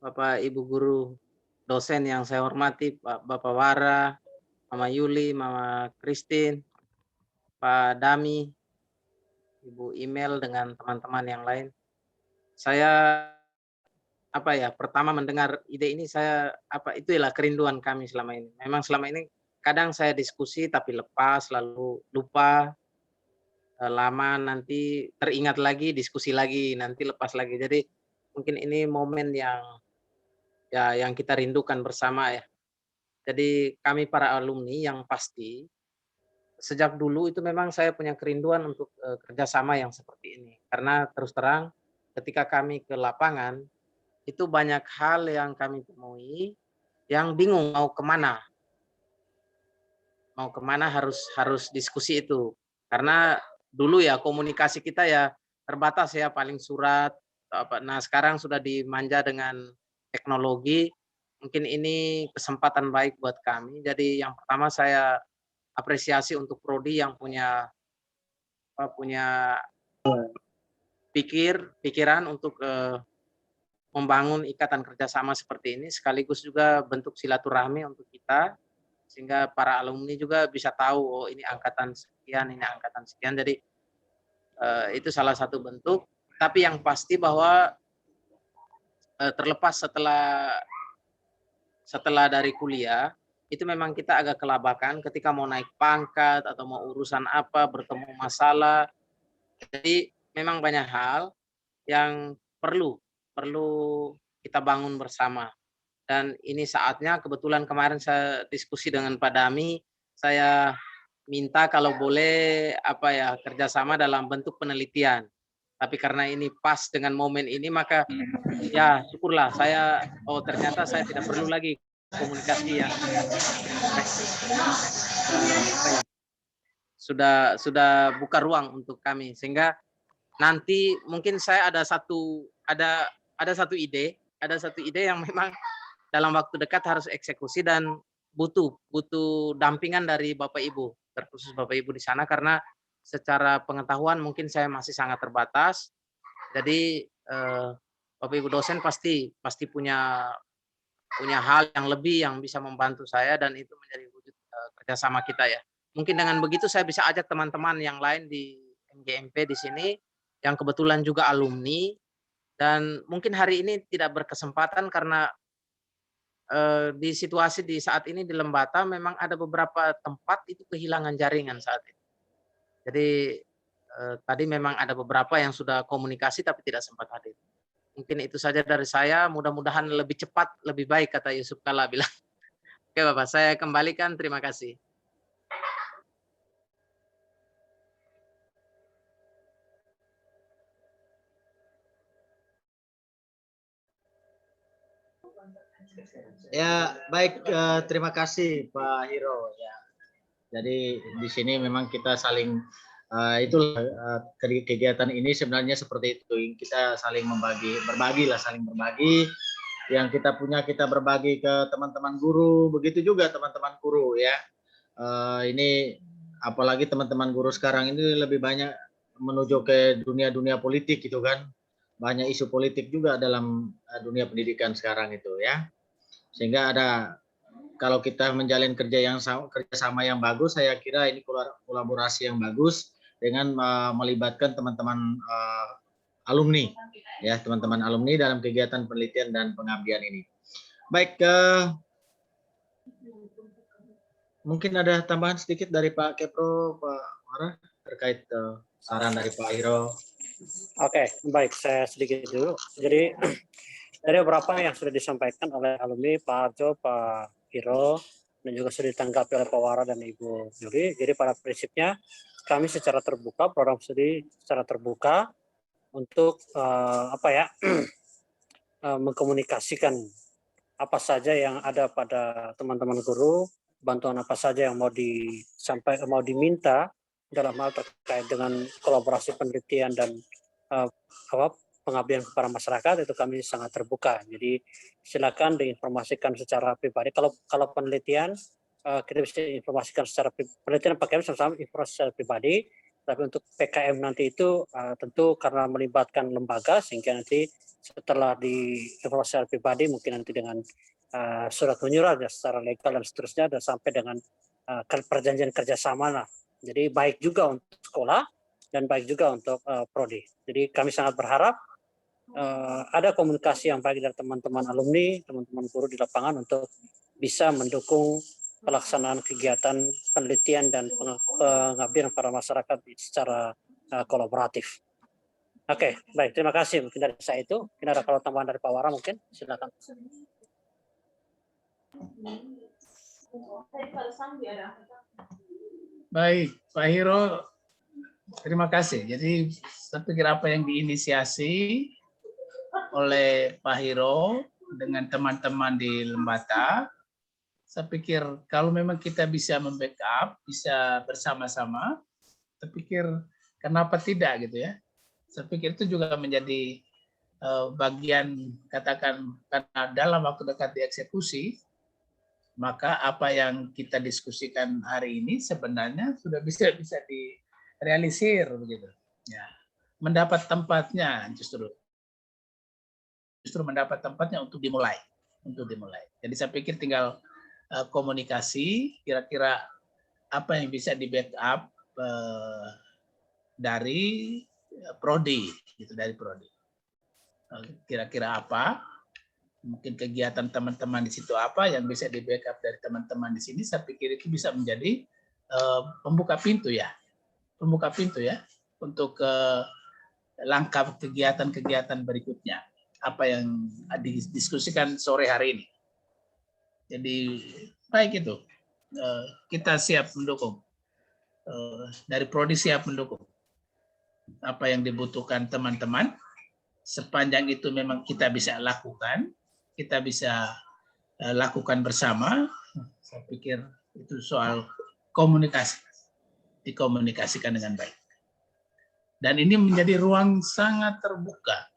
Bapak Ibu guru dosen yang saya hormati, Bapak Wara, Mama Yuli, Mama Christine, Pak Dami, Ibu Email dengan teman-teman yang lain. Saya pertama mendengar ide ini, saya itulah kerinduan kami selama ini. Memang selama ini kadang saya diskusi tapi lepas, lalu lupa, lama nanti teringat lagi, diskusi lagi, nanti lepas lagi. Jadi mungkin ini momen yang kita rindukan bersama ya. Jadi kami para alumni yang pasti sejak dulu itu memang saya punya kerinduan untuk kerjasama yang seperti ini. Karena terus terang ketika kami ke lapangan, itu banyak hal yang kami temui yang bingung mau kemana. Mau kemana harus diskusi itu. Karena dulu ya komunikasi kita ya terbatas ya, paling surat. Nah sekarang sudah dimanja dengan teknologi. Mungkin ini kesempatan baik buat kami. Jadi yang pertama saya apresiasi untuk Prodi yang punya pikiran untuk membangun ikatan kerjasama seperti ini, sekaligus juga bentuk silaturahmi untuk kita, sehingga para alumni juga bisa tahu, oh ini angkatan sekian, ini angkatan sekian. Jadi itu salah satu bentuk. Tapi yang pasti bahwa terlepas setelah dari kuliah, itu memang kita agak kelabakan ketika mau naik pangkat atau mau urusan apa, bertemu masalah. Jadi memang banyak hal yang perlu kita bangun bersama. Dan ini saatnya, kebetulan kemarin saya diskusi dengan Pak Dami, saya minta kalau boleh kerjasama dalam bentuk penelitian. Tapi karena ini pas dengan momen ini, maka ya syukurlah ternyata saya tidak perlu lagi komunikasi yang sudah buka ruang untuk kami, sehingga nanti mungkin saya ada satu ide yang memang dalam waktu dekat harus eksekusi dan butuh dampingan dari Bapak Ibu, terkhusus Bapak Ibu di sana, karena secara pengetahuan mungkin saya masih sangat terbatas. Jadi Bapak Ibu dosen pasti punya hal yang lebih yang bisa membantu saya, dan itu menjadi wujud kerjasama kita ya. Mungkin dengan begitu saya bisa ajak teman-teman yang lain di MGMP di sini yang kebetulan juga alumni, dan mungkin hari ini tidak berkesempatan karena di situasi di saat ini di Lembata memang ada beberapa tempat itu kehilangan jaringan saat ini. Jadi tadi memang ada beberapa yang sudah komunikasi tapi tidak sempat hadir. Mungkin itu saja dari saya, mudah-mudahan lebih cepat, lebih baik, kata Yusuf Kala bilang. Oke Bapak, saya kembalikan, terima kasih. Ya, baik, terima kasih Pak Hiro ya. Jadi di sini memang kita saling kegiatan ini sebenarnya seperti itu, kita saling berbagi. Yang kita punya kita berbagi ke teman-teman guru, begitu juga teman-teman guru ya. Ini apalagi teman-teman guru sekarang ini lebih banyak menuju ke dunia politik gitu kan. Banyak isu politik juga dalam dunia pendidikan sekarang itu ya. Sehingga kalau kita menjalin kerjasama yang bagus, saya kira ini kolaborasi yang bagus dengan melibatkan teman-teman alumni, ya teman-teman alumni dalam kegiatan penelitian dan pengabdian ini. Baik, mungkin ada tambahan sedikit dari Pak Kepro, Pak Wara, terkait saran dari Pak Hiro. Oke, baik, saya sedikit dulu. Jadi dari beberapa yang sudah disampaikan oleh alumni Pak Arjo, Pak Hiro, dan juga sudah ditanggapi oleh Pak Wara dan Ibu Yuri. Jadi pada prinsipnya kami secara terbuka, program studi secara terbuka untuk mengkomunikasikan apa saja yang ada pada teman-teman guru, bantuan apa saja yang mau diminta dalam hal terkait dengan kolaborasi penelitian dan pengabdian kepada masyarakat, itu kami sangat terbuka. Jadi silakan diinformasikan secara pribadi. Kalau penelitian kita bisa informasikan secara penelitian PKM sama-sama informasi secara pribadi. Tapi untuk PKM nanti itu tentu karena melibatkan lembaga, sehingga nanti setelah diinformasi secara pribadi mungkin nanti dengan surat menyurat ya, secara legal dan seterusnya, dan sampai dengan perjanjian kerjasama lah. Jadi baik juga untuk sekolah dan baik juga untuk prodi. Jadi kami sangat berharap ada komunikasi yang baik dari teman-teman alumni, teman-teman guru di lapangan untuk bisa mendukung pelaksanaan kegiatan penelitian dan pengabdian para masyarakat secara kolaboratif. Oke, baik, terima kasih. Mungkin dari saya itu. Mungkin ada kalau tambahan dari Pak Wara mungkin, silakan. Baik, Pak Hiro, terima kasih. Jadi saya pikir apa yang diinisiasi oleh Pak Hiro dengan teman-teman di Lembata. Saya pikir kalau memang kita bisa membackup, bisa bersama-sama, saya pikir kenapa tidak gitu ya. Saya pikir itu juga menjadi bagian, katakan karena dalam waktu dekat dieksekusi, maka apa yang kita diskusikan hari ini sebenarnya sudah bisa direalisir begitu. Ya. Mendapat tempatnya justru mendapat tempatnya untuk dimulai. Jadi saya pikir tinggal komunikasi, kira-kira apa yang bisa di backup dari prodi, gitu, dari prodi. Kira-kira apa? Mungkin kegiatan teman-teman di situ apa yang bisa di backup dari teman-teman di sini. Saya pikir itu bisa menjadi pembuka pintu ya untuk langkah kegiatan-kegiatan berikutnya. Apa yang didiskusikan sore hari ini. Jadi baik itu, kita siap mendukung. Dari prodi siap mendukung apa yang dibutuhkan teman-teman. Sepanjang itu memang kita bisa lakukan, kita bisa lakukan bersama. Saya pikir itu soal komunikasi, dikomunikasikan dengan baik. Dan ini menjadi ruang sangat terbuka,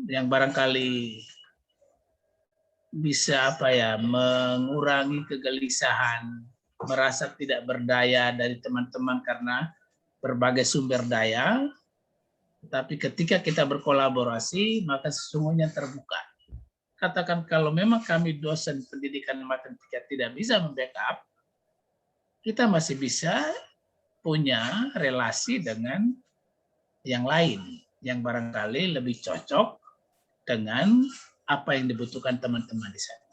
yang barangkali bisa mengurangi kegelisahan, merasa tidak berdaya dari teman-teman karena berbagai sumber daya. Tapi ketika kita berkolaborasi, maka sesungguhnya terbuka. Katakan kalau memang kami dosen pendidikan matematika tidak bisa membackup, kita masih bisa punya relasi dengan yang lain, yang barangkali lebih cocok dengan apa yang dibutuhkan teman-teman di sana.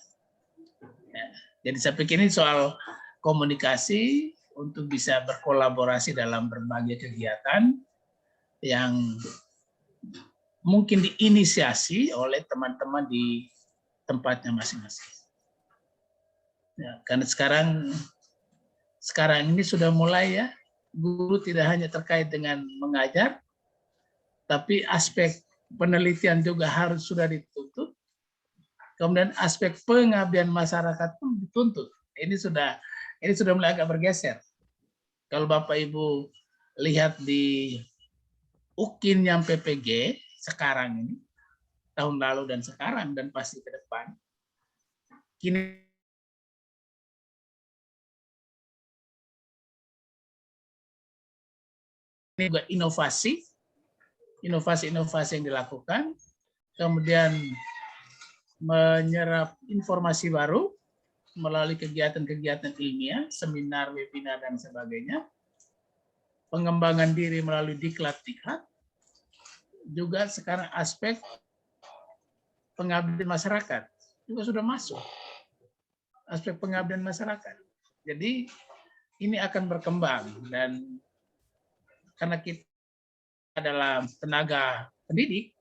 Ya, jadi saya pikir ini soal komunikasi untuk bisa berkolaborasi dalam berbagai kegiatan yang mungkin diinisiasi oleh teman-teman di tempatnya masing-masing. Ya, karena sekarang ini sudah mulai ya, guru tidak hanya terkait dengan mengajar, tapi aspek penelitian juga harus sudah dituntut. Kemudian aspek pengabdian masyarakat pun dituntut. Ini sudah mulai agak bergeser. Kalau Bapak Ibu lihat di UKIN yang PPG sekarang ini, tahun lalu dan sekarang dan pasti ke depan, kini ini juga inovasi yang dilakukan, kemudian menyerap informasi baru melalui kegiatan-kegiatan ilmiah, seminar, webinar, dan sebagainya, pengembangan diri melalui diklat-diklat, juga sekarang aspek pengabdian masyarakat juga sudah masuk, aspek pengabdian masyarakat. Jadi ini akan berkembang, dan karena kita adalah tenaga pendidik,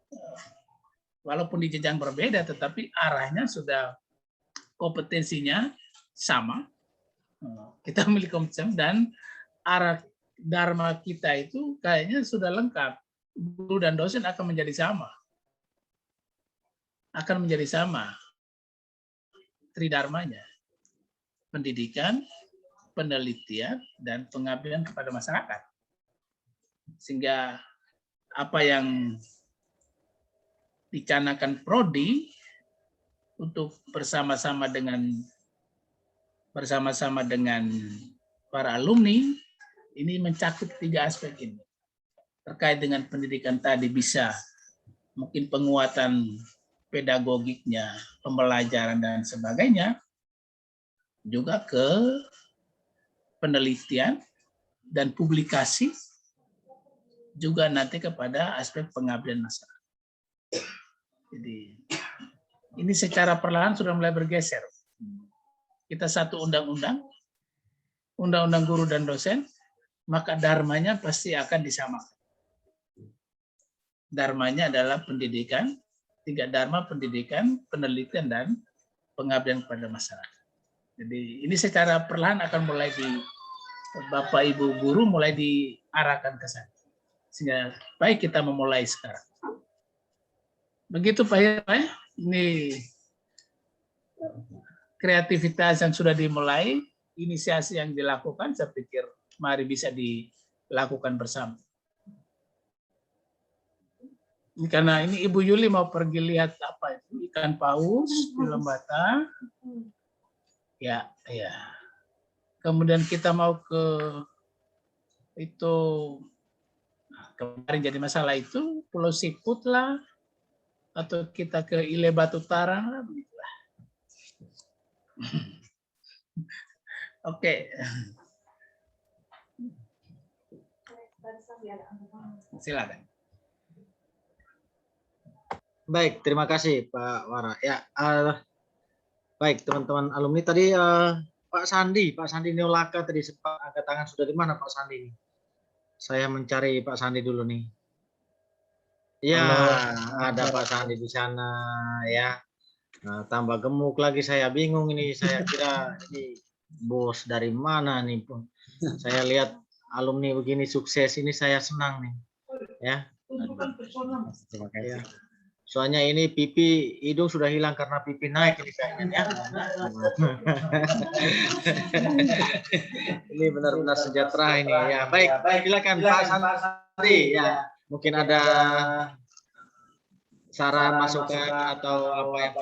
walaupun di jenjang berbeda, tetapi arahnya sudah, kompetensinya sama. Kita memiliki kompetensi dan arah dharma kita itu kayaknya sudah lengkap. Guru dan dosen akan menjadi sama. Tridharmanya. Pendidikan, penelitian, dan pengabdian kepada masyarakat. Sehingga apa yang dicanangkan prodi untuk bersama-sama dengan para alumni ini mencakup 3 aspek ini. Terkait dengan pendidikan tadi bisa mungkin penguatan pedagogiknya, pembelajaran dan sebagainya, juga ke penelitian dan publikasi, juga nanti kepada aspek pengabdian masyarakat. Jadi ini secara perlahan sudah mulai bergeser. Kita satu undang-undang guru dan dosen, maka dharmanya pasti akan disamakan. Dharmanya adalah pendidikan, 3 dharma, pendidikan, penelitian, dan pengabdian kepada masyarakat. Jadi ini secara perlahan akan mulai Bapak Ibu guru mulai diarahkan ke sana. Sehingga baik kita memulai sekarang. Begitu Pak ya, ini kreativitas yang sudah dimulai, inisiasi yang dilakukan, saya pikir mari bisa dilakukan bersama. Karena ini Ibu Yuli mau pergi lihat apa itu, ikan paus di Lembata. Ya, ya. Kemudian kita mau ke itu kemarin jadi masalah itu Pulau Siput lah, atau kita ke Ile Batu Tarang lah, begitulah. Oke. Silakan. Baik, terima kasih Pak Wara. Ya, baik teman-teman alumni tadi Pak Sandi Neolaka tadi sempat angkat tangan, sudah di mana Pak Sandi? Saya mencari Pak Sandi dulu nih. Ya, ada Pak Sandi di sana ya. Nah, tambah gemuk lagi, saya bingung ini. Saya kira ini bos dari mana nih pun. Saya lihat alumni begini sukses ini, saya senang nih. Ya. Terima kasih. Ya. Soalnya ini pipi hidung sudah hilang karena pipi naik ini kayaknya ya. Ini benar-benar sejahtera ini ya. Baik, silakan Pak Sandi ya. Mungkin ada saran, masukan atau apa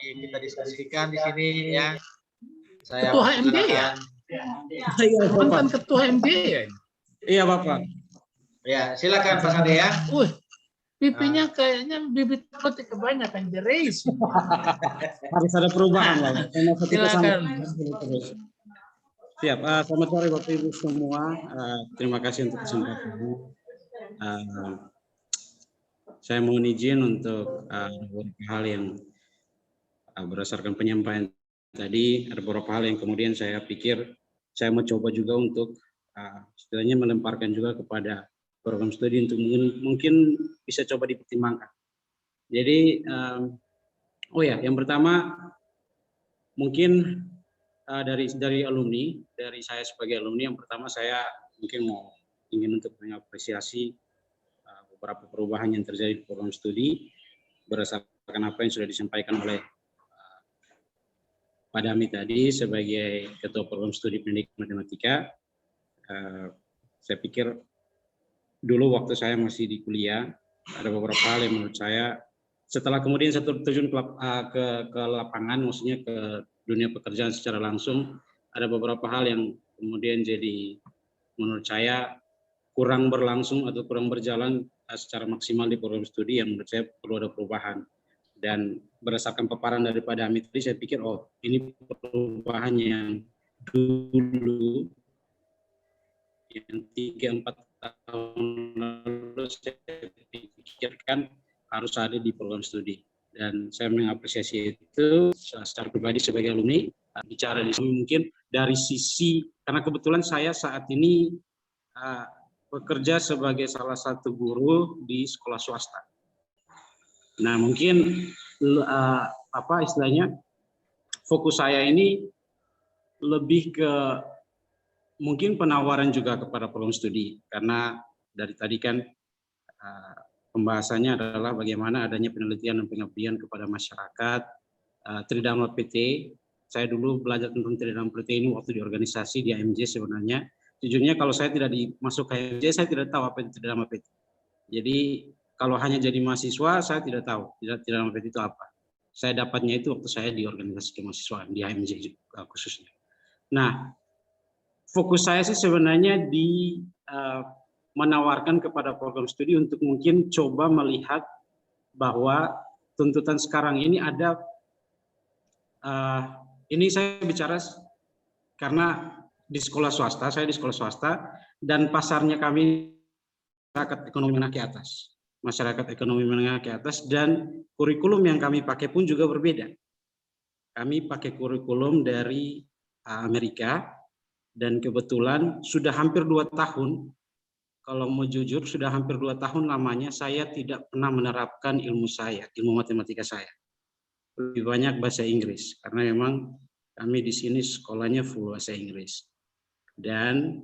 yang kita diskusikan di sini ya. Saya Ketua MD ya? Mantan Ketua MD ya? Iya Bapak. Ya, silakan Pak Sandi ya. Pipinya kayaknya bibit roti kebanyakan jeris. Harus ada perubahan lah. Silakan. Siap. Selamat sore Bapak Ibu semua. Terima kasih untuk kesempatannya. Saya mohon izin untuk beberapa hal yang berdasarkan penyampaian tadi, ada beberapa hal yang kemudian saya pikir saya mau coba juga untuk istilahnya melemparkan juga kepada program studi untuk mungkin bisa coba dipertimbangkan. Jadi, yang pertama mungkin dari alumni, dari saya sebagai alumni, yang pertama saya mungkin ingin untuk mengapresiasi beberapa perubahan yang terjadi di program studi berdasarkan apa yang sudah disampaikan oleh Pak Dami tadi sebagai Ketua Program Studi Pendidikan Matematika. Saya pikir dulu waktu saya masih di kuliah ada beberapa hal yang menurut saya setelah kemudian saya terjun ke lapangan, maksudnya ke dunia pekerjaan secara langsung, ada beberapa hal yang kemudian jadi menurut saya kurang berlangsung atau kurang berjalan secara maksimal di program studi yang menurut saya perlu ada perubahan. Dan berdasarkan paparan daripada Amit tadi, saya pikir ini perubahan yang dulu yang 3-4 tahun lalu saya pikirkan harus ada di program studi. Dan saya mengapresiasi itu secara pribadi sebagai alumni. Bicara di sini mungkin dari sisi, karena kebetulan saya saat ini bekerja sebagai salah satu guru di sekolah swasta. Nah, mungkin istilahnya fokus saya ini lebih ke mungkin penawaran juga kepada program studi, karena dari tadi kan pembahasannya adalah bagaimana adanya penelitian dan pengabdian kepada masyarakat. Tridharma PT, saya dulu belajar tentang Tridharma PT ini waktu di organisasi di AMJ sebenarnya. Jujurnya kalau saya tidak masuk ke AMJ, saya tidak tahu apa itu Tridharma PT. Jadi kalau hanya jadi mahasiswa, saya tidak tahu Tridharma PT itu apa. Saya dapatnya itu waktu saya di organisasi kemahasiswaan, di AMJ khususnya. Nah, fokus saya sih sebenarnya di menawarkan kepada program studi untuk mungkin coba melihat bahwa tuntutan sekarang ini ada, ini saya bicara karena di sekolah swasta, saya di sekolah swasta, dan pasarnya kami masyarakat ekonomi menengah ke atas. Masyarakat ekonomi menengah ke atas, dan kurikulum yang kami pakai pun juga berbeda. Kami pakai kurikulum dari Amerika, dan kebetulan sudah hampir 2 tahun, kalau mau jujur sudah hampir 2 tahun lamanya saya tidak pernah menerapkan ilmu matematika saya. Lebih banyak bahasa Inggris, karena memang kami di sini sekolahnya full bahasa Inggris. Dan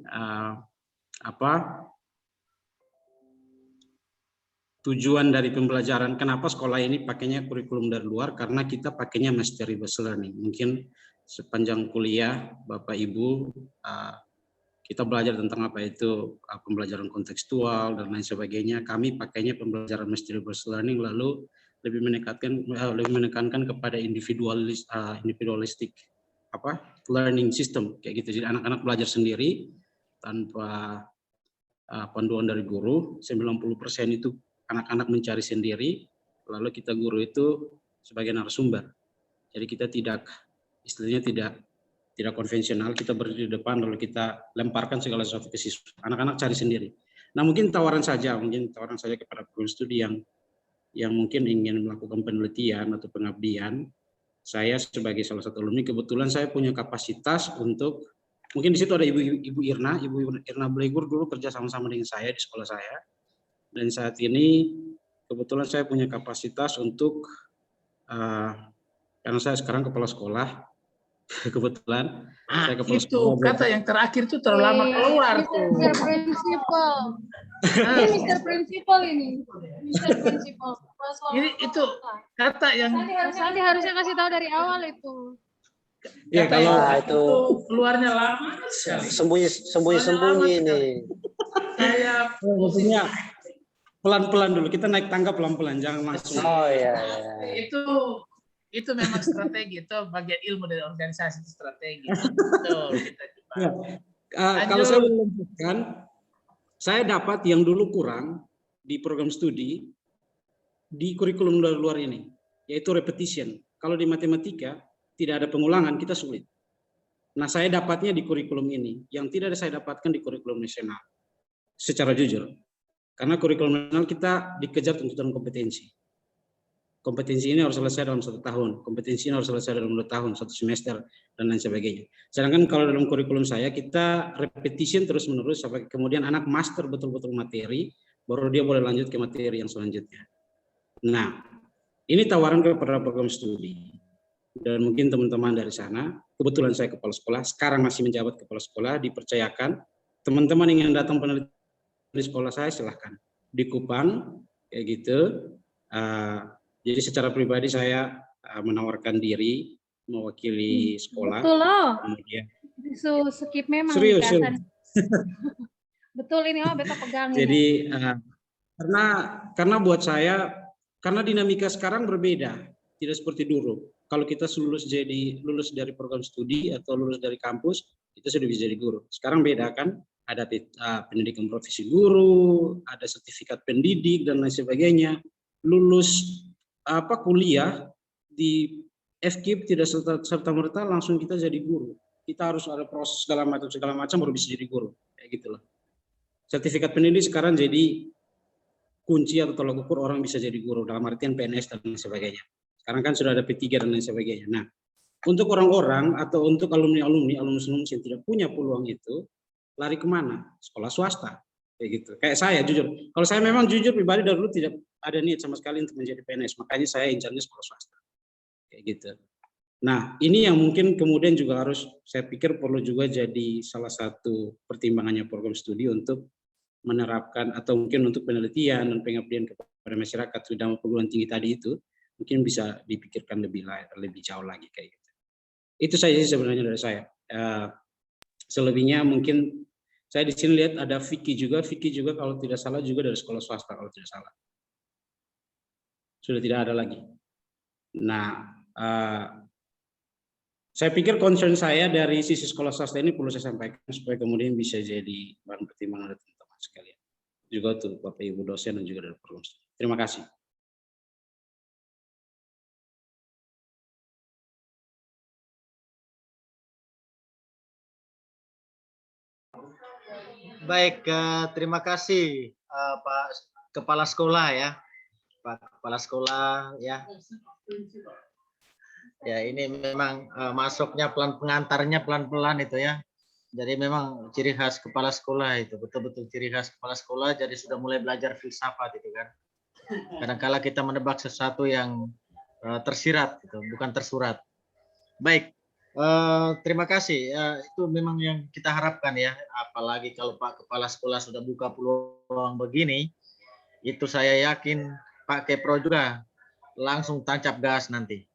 tujuan dari pembelajaran, kenapa sekolah ini pakainya kurikulum dari luar, karena kita pakainya mastery based learning. Mungkin sepanjang kuliah Bapak Ibu kita belajar tentang apa itu pembelajaran kontekstual dan lain sebagainya. Kami pakainya pembelajaran mastery based learning, lalu lebih menekankan kepada individualistic learning system kayak gitu. Jadi anak-anak belajar sendiri tanpa panduan dari guru. 90% itu anak-anak mencari sendiri, lalu kita guru itu sebagai narasumber. Jadi kita istilahnya tidak konvensional, kita berdiri di depan lalu kita lemparkan segala sesuatu ke siswa. Anak-anak cari sendiri. Nah, mungkin tawaran saja kepada program studi yang mungkin ingin melakukan penelitian atau pengabdian. Saya sebagai salah satu alumni, kebetulan saya punya kapasitas untuk, mungkin di situ ada Ibu Irna Blegur dulu kerja sama-sama dengan saya di sekolah saya. Dan saat ini kebetulan saya punya kapasitas untuk, karena saya sekarang kepala sekolah, kebetulan saya kepala itu sekolah. kata yang terakhir itu terlalu lama keluar tuh. Mr. Principal. Ini Mr. Principal ini. Mr. Principal. Ini itu kata yang Sandi harusnya kasih tahu dari awal itu. Ya, kalau itu keluarnya lama sekali. Sembunyi ini. Saya maksudnya pelan-pelan dulu, kita naik tangga pelan-pelan, jangan langsung. Oh iya. itu memang strategi, itu bagian ilmu dari organisasi, itu strategi. Betul, kita coba. Ya. Kalau saya melanjutkan, saya dapat yang dulu kurang di program studi di kurikulum dari luar ini, yaitu repetition. Kalau di matematika tidak ada pengulangan, kita sulit. Nah, saya dapatnya di kurikulum ini, yang tidak saya dapatkan di kurikulum nasional. Secara jujur. Karena kurikulum nasional kita dikejar tuntutan kompetensi. Kompetensi ini harus selesai dalam 1 tahun, kompetensi ini harus selesai dalam 2 tahun, 1 semester, dan lain sebagainya. Sedangkan kalau dalam kurikulum saya, kita repetition terus-menerus, sampai kemudian anak master betul-betul materi, baru dia boleh lanjut ke materi yang selanjutnya. Nah, ini tawaran kepada program studi. Dan mungkin teman-teman dari sana, kebetulan saya kepala sekolah, sekarang masih menjabat kepala sekolah, dipercayakan, teman-teman yang datang penelitian di sekolah saya silahkan di Kupang kayak gitu. Jadi secara pribadi saya menawarkan diri mewakili sekolah. Betul loh. Kemudian Skip memang. serius. Betul ini beta pegang. Jadi karena buat saya, karena dinamika sekarang berbeda, tidak seperti dulu. Kalau kita lulus dari program studi atau lulus dari kampus, itu sudah bisa jadi guru. Sekarang beda kan? Ada pendidikan profesi guru, ada sertifikat pendidik dan lain sebagainya. Lulus kuliah di FKIP tidak serta-merta langsung kita jadi guru. Kita harus ada proses segala macam baru bisa jadi guru. Kayak gitulah. Sertifikat pendidik sekarang jadi kunci atau tolak ukur orang bisa jadi guru dalam artian PNS dan lain sebagainya. Sekarang kan sudah ada P3 dan lain sebagainya. Nah, untuk orang-orang atau untuk alumni yang tidak punya peluang itu, lari kemana? Sekolah swasta, kayak gitu. Kayak saya jujur, kalau saya memang jujur pribadi dari dulu tidak ada niat sama sekali untuk menjadi PNS, makanya saya incarnya sekolah swasta, kayak gitu. Nah, ini yang mungkin kemudian juga harus saya pikir perlu juga jadi salah satu pertimbangannya program studi untuk menerapkan atau mungkin untuk penelitian dan pengabdian kepada masyarakat sudah perguruan tinggi tadi itu mungkin bisa dipikirkan lebih jauh lagi kayak gitu. Itu saja sih sebenarnya dari saya. Selebihnya mungkin saya di sini lihat ada Vicky juga kalau tidak salah juga dari sekolah swasta kalau tidak salah. Sudah tidak ada lagi. Nah, saya pikir concern saya dari sisi sekolah swasta ini perlu saya sampaikan supaya kemudian bisa jadi bahan pertimbangan dari teman-teman sekalian. Juga untuk Bapak Ibu dosen dan juga dari program studi. Terima kasih. Baik, terima kasih Pak Kepala Sekolah ya, Pak Kepala Sekolah ya. Ya ini memang masuknya pengantarnya pelan-pelan itu ya. Jadi memang ciri khas kepala sekolah itu betul-betul ciri khas kepala sekolah. Jadi sudah mulai belajar filsafat itu kan. Kadang-kala kita menebak sesuatu yang tersirat gitu, bukan tersurat. Baik. Terima kasih. Itu memang yang kita harapkan ya. Apalagi kalau Pak Kepala Sekolah sudah buka peluang begini, Itu saya yakin Pak Kepro juga langsung tancap gas nanti.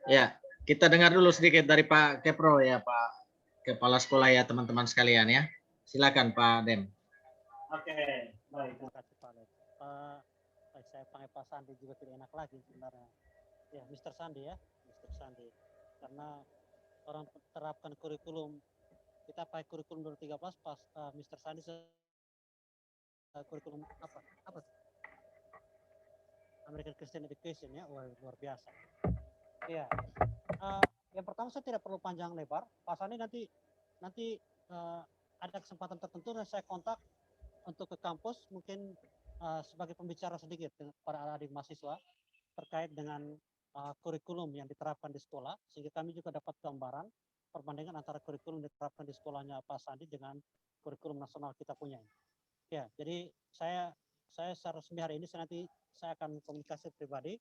Ya, kita dengar dulu sedikit dari Pak Kepro ya, Pak Kepala Sekolah ya, teman-teman sekalian ya. Silakan Pak Dem. Oke, baik, terima kasih Pak Alex. Saya panggil Pak Sandi juga tidak enak lagi sebenarnya. Ya, Mr. Sandi ya, Mr. Sandi. Karena orang terapkan kurikulum, kita pakai kurikulum 2013 pas Mr. Sandi kurikulum apa? American Christian Education ya, wah, luar biasa. Ya, yang pertama saya tidak perlu panjang lebar. Pak Sandi nanti ada kesempatan tertentu dan saya kontak untuk ke kampus mungkin sebagai pembicara sedikit para adik mahasiswa terkait dengan kurikulum yang diterapkan di sekolah, sehingga kami juga dapat gambaran perbandingan antara kurikulum yang diterapkan di sekolahnya Pak Sandi dengan kurikulum nasional kita punya. Ya, jadi saya secara resmi hari ini saya akan komunikasi pribadi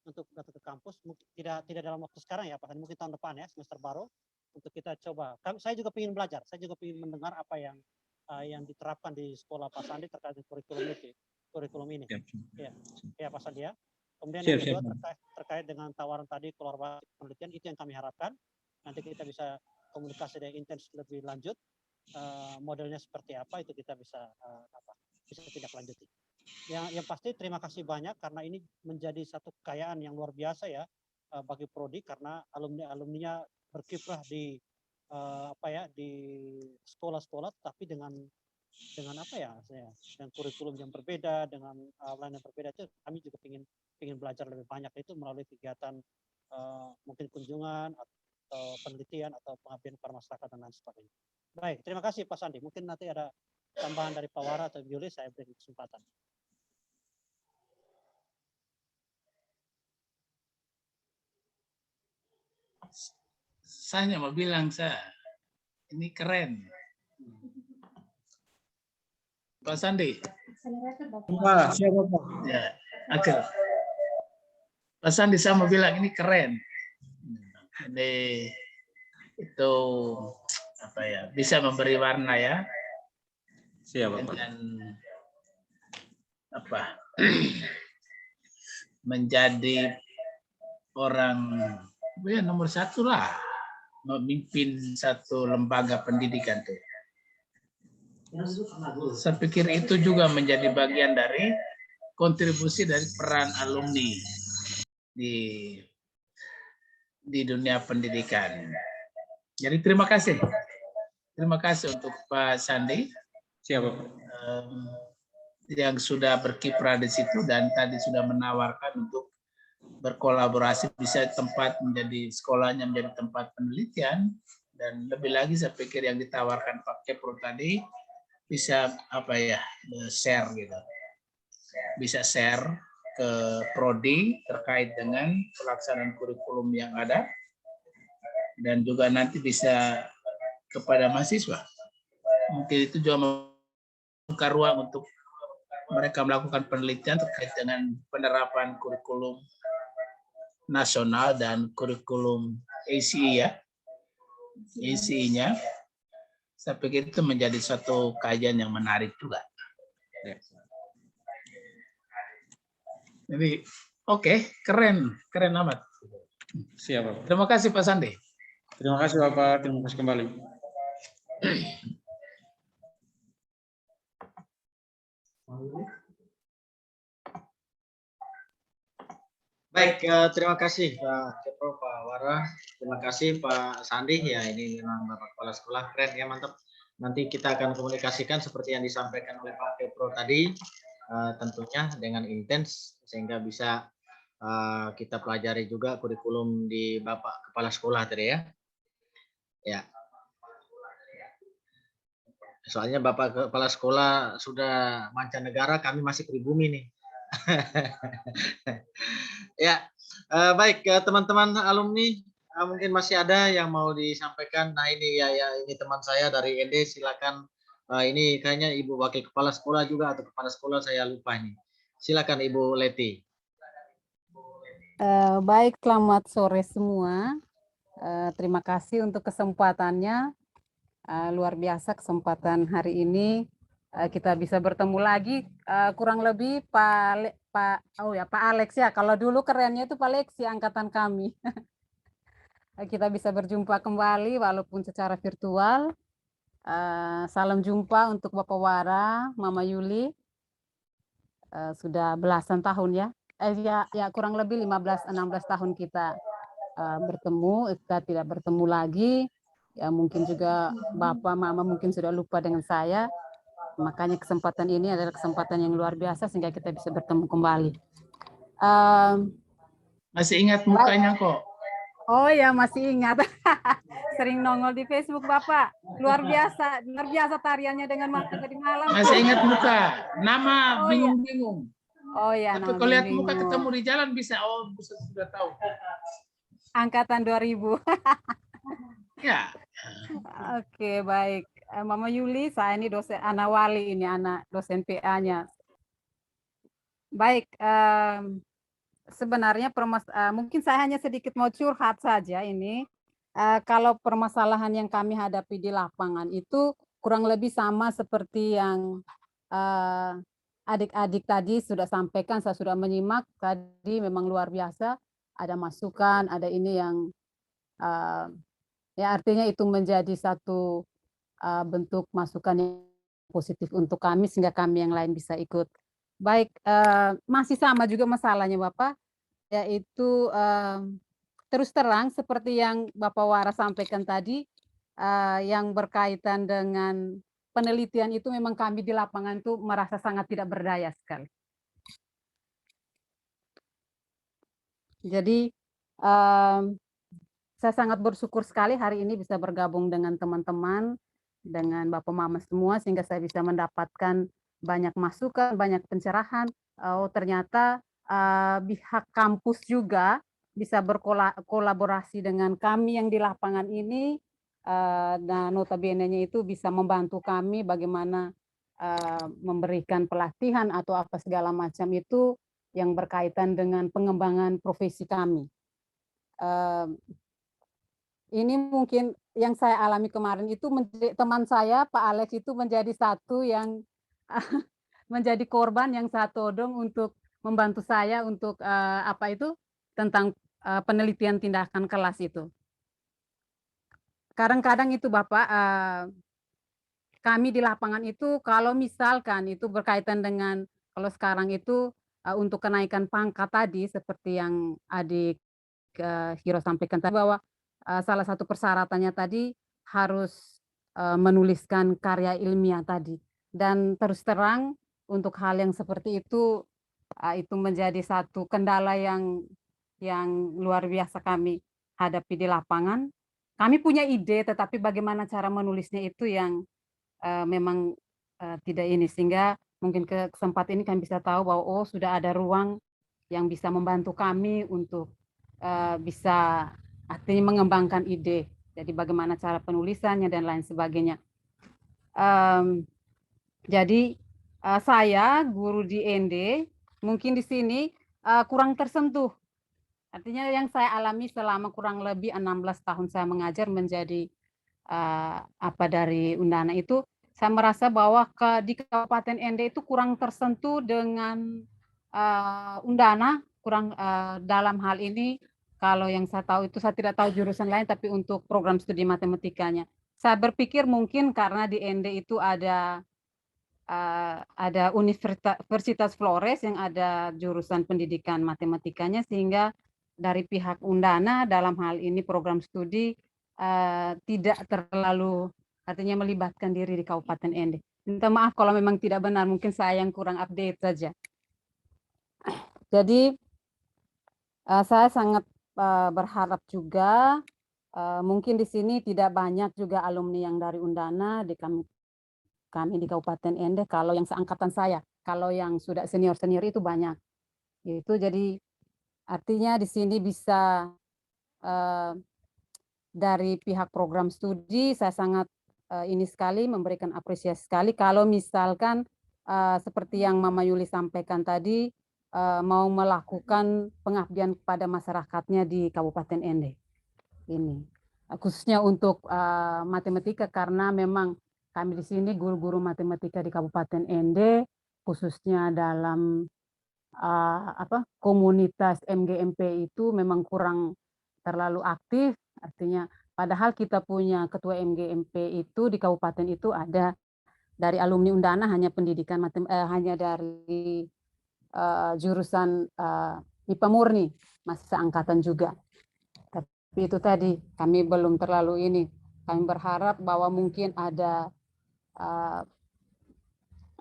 untuk datang ke kampus, mungkin tidak dalam waktu sekarang ya Pak Sandi, mungkin tahun depan ya, semester baru, untuk kita coba. Saya juga ingin belajar, saya juga ingin mendengar apa yang diterapkan di sekolah Pak Sandi terkait kurikulum ini. Ya Pak Sandi ya. Kemudian yang kedua terkait dengan tawaran tadi keluar penelitian, itu yang kami harapkan. Nanti kita bisa komunikasi dengan intens lebih lanjut. Modelnya seperti apa itu kita bisa tindak lanjuti. Yang pasti terima kasih banyak karena ini menjadi satu kekayaan yang luar biasa ya bagi Prodi, karena alumninya berkiprah di di sekolah-sekolah, tapi dengan dengan kurikulum yang berbeda, dengan lain yang berbeda. Itu kami juga ingin belajar lebih banyak itu melalui kegiatan mungkin kunjungan atau penelitian atau pengabdian kepada masyarakat dan lain sebagainya. Baik, terima kasih Pak Sandi. Mungkin nanti ada tambahan dari Pak Wara atau Yuli, saya beri kesempatan. Saya hanya mau bilang ini keren. Pak Sandi. Siapa Pak? Ya, oke. Pak Sandi, saya mau bilang ini keren. Ini itu bisa memberi warna ya. Siapa Pak? Dengan menjadi orang nomor satu lah, memimpin satu lembaga pendidikan tuh. Saya pikir itu juga menjadi bagian dari kontribusi dari peran alumni di dunia pendidikan. Jadi terima kasih untuk Pak Sandi. Siapa Pak? Yang sudah berkiprah di situ dan tadi sudah menawarkan untuk berkolaborasi, bisa sekolahnya menjadi tempat penelitian, dan lebih lagi saya pikir yang ditawarkan Pak Kepro tadi bisa share gitu, bisa share ke prodi terkait dengan pelaksanaan kurikulum yang ada, dan juga nanti bisa kepada mahasiswa. Mungkin itu juga membuka ruang untuk mereka melakukan penelitian terkait dengan penerapan kurikulum nasional dan kurikulum ACE ya. ACE-nya. Saya pikir itu menjadi suatu kajian yang menarik juga. Jadi keren amat. Siapa Pak? Terima kasih Pak Sandi. Terima kasih Bapak, terima kasih kembali. Baik, terima kasih Pak Kepro, Pak Wara. Terima kasih Pak Sandi. Ya, ini memang Bapak Kepala Sekolah, keren ya, mantap. Nanti kita akan komunikasikan seperti yang disampaikan oleh Pak Kepro tadi, tentunya dengan intens, sehingga bisa kita pelajari juga kurikulum di Bapak Kepala Sekolah tadi ya. Ya. Soalnya Bapak Kepala Sekolah sudah mancanegara, kami masih pribumi nih. Ya, baik teman-teman alumni, mungkin masih ada yang mau disampaikan. Nah ini ini teman saya dari ND, silakan. Ini kayaknya Ibu Wakil Kepala Sekolah juga atau Kepala Sekolah, saya lupa ini. Silakan Ibu Leti. Baik, selamat sore semua. Terima kasih untuk kesempatannya. Luar biasa kesempatan hari ini kita bisa bertemu lagi, kurang lebih Pak Alex ya. Kalau dulu kerennya itu Pak Alex ya, angkatan kami. Kita bisa berjumpa kembali walaupun secara virtual. Salam jumpa untuk Bapak Wara, Mama Yuli. Sudah belasan tahun ya. Ya kurang lebih 15-16 tahun kita bertemu, kita tidak bertemu lagi. Ya mungkin juga Bapak, Mama mungkin sudah lupa dengan saya. Makanya kesempatan ini adalah kesempatan yang luar biasa sehingga kita bisa bertemu kembali. Masih ingat mukanya kok. Oh ya, masih ingat. Sering nongol di Facebook Bapak. Luar biasa tariannya dengan mata tadi malam. Masih ingat muka. Nama bingung-bingung. Oh ya. Tapi kalau lihat muka ketemu di jalan bisa sudah tahu. Angkatan 2000. Ya. Oke, baik. Mama Yuli, saya ini dosen anak wali ini, anak dosen PA-nya. Baik, sebenarnya mungkin saya hanya sedikit mau curhat saja ini. Kalau permasalahan yang kami hadapi di lapangan itu kurang lebih sama seperti yang adik-adik tadi sudah sampaikan, saya sudah menyimak tadi, memang luar biasa. Ada masukan, ada ini yang ya artinya itu menjadi satu bentuk masukan yang positif untuk kami sehingga kami yang lain bisa ikut. Baik, masih sama juga masalahnya Bapak, yaitu terus terang seperti yang Bapak Wara sampaikan tadi, yang berkaitan dengan penelitian itu memang kami di lapangan itu merasa sangat tidak berdaya sekali. Jadi saya sangat bersyukur sekali hari ini bisa bergabung dengan teman-teman, dengan Bapak Mama semua, sehingga saya bisa mendapatkan banyak masukan, banyak pencerahan. Oh ternyata pihak kampus juga bisa berkolaborasi dengan kami yang di lapangan ini, dan notabene-nya itu bisa membantu kami bagaimana memberikan pelatihan atau apa segala macam itu yang berkaitan dengan pengembangan profesi kami. Ini mungkin yang saya alami kemarin itu teman saya Pak Alex itu menjadi satu yang menjadi korban yang saya todong untuk membantu saya untuk apa itu tentang penelitian tindakan kelas itu. Kadang-kadang itu Bapak, kami di lapangan itu kalau misalkan itu berkaitan dengan kalau sekarang itu untuk kenaikan pangkat tadi seperti yang adik Hiro sampaikan tadi bahwa salah satu persyaratannya tadi harus menuliskan karya ilmiah tadi, dan terus terang untuk hal yang seperti itu menjadi satu kendala yang luar biasa kami hadapi di lapangan. Kami punya ide, tetapi bagaimana cara menulisnya itu yang memang tidak ini, sehingga mungkin ke kesempatan ini kami bisa tahu bahwa oh sudah ada ruang yang bisa membantu kami untuk bisa artinya mengembangkan ide. Jadi bagaimana cara penulisannya dan lain sebagainya. Jadi saya guru di ND mungkin di sini kurang tersentuh. Artinya yang saya alami selama kurang lebih 16 tahun saya mengajar menjadi dari Undana itu, saya merasa bahwa di Kabupaten ND itu kurang tersentuh dengan Undana, kurang dalam hal ini. Kalau yang saya tahu itu saya tidak tahu jurusan lain, tapi untuk program studi matematikanya. Saya berpikir mungkin karena di ND itu ada Universitas Flores yang ada jurusan pendidikan matematikanya, sehingga dari pihak Undana dalam hal ini program studi tidak terlalu artinya melibatkan diri di Kabupaten ND. Minta maaf kalau memang tidak benar, mungkin saya yang kurang update saja. Jadi saya sangat berharap juga mungkin di sini tidak banyak juga alumni yang dari Undana di kami di Kabupaten ND. Kalau yang seangkatan saya, kalau yang sudah senior-senior itu banyak. Itu jadi artinya di sini bisa dari pihak program studi saya sangat ini sekali memberikan apresiasi sekali kalau misalkan seperti yang Mama Yuli sampaikan tadi, mau melakukan pengabdian kepada masyarakatnya di Kabupaten ND ini, khususnya untuk matematika, karena memang kami di sini guru-guru matematika di Kabupaten Ende, khususnya dalam komunitas MGMP itu memang kurang terlalu aktif. Artinya padahal kita punya ketua MGMP itu di kabupaten itu ada dari alumni Undana hanya pendidikan hanya dari jurusan IPA murni, masih seangkatan juga. Tapi itu tadi kami belum terlalu ini. Kami berharap bahwa mungkin ada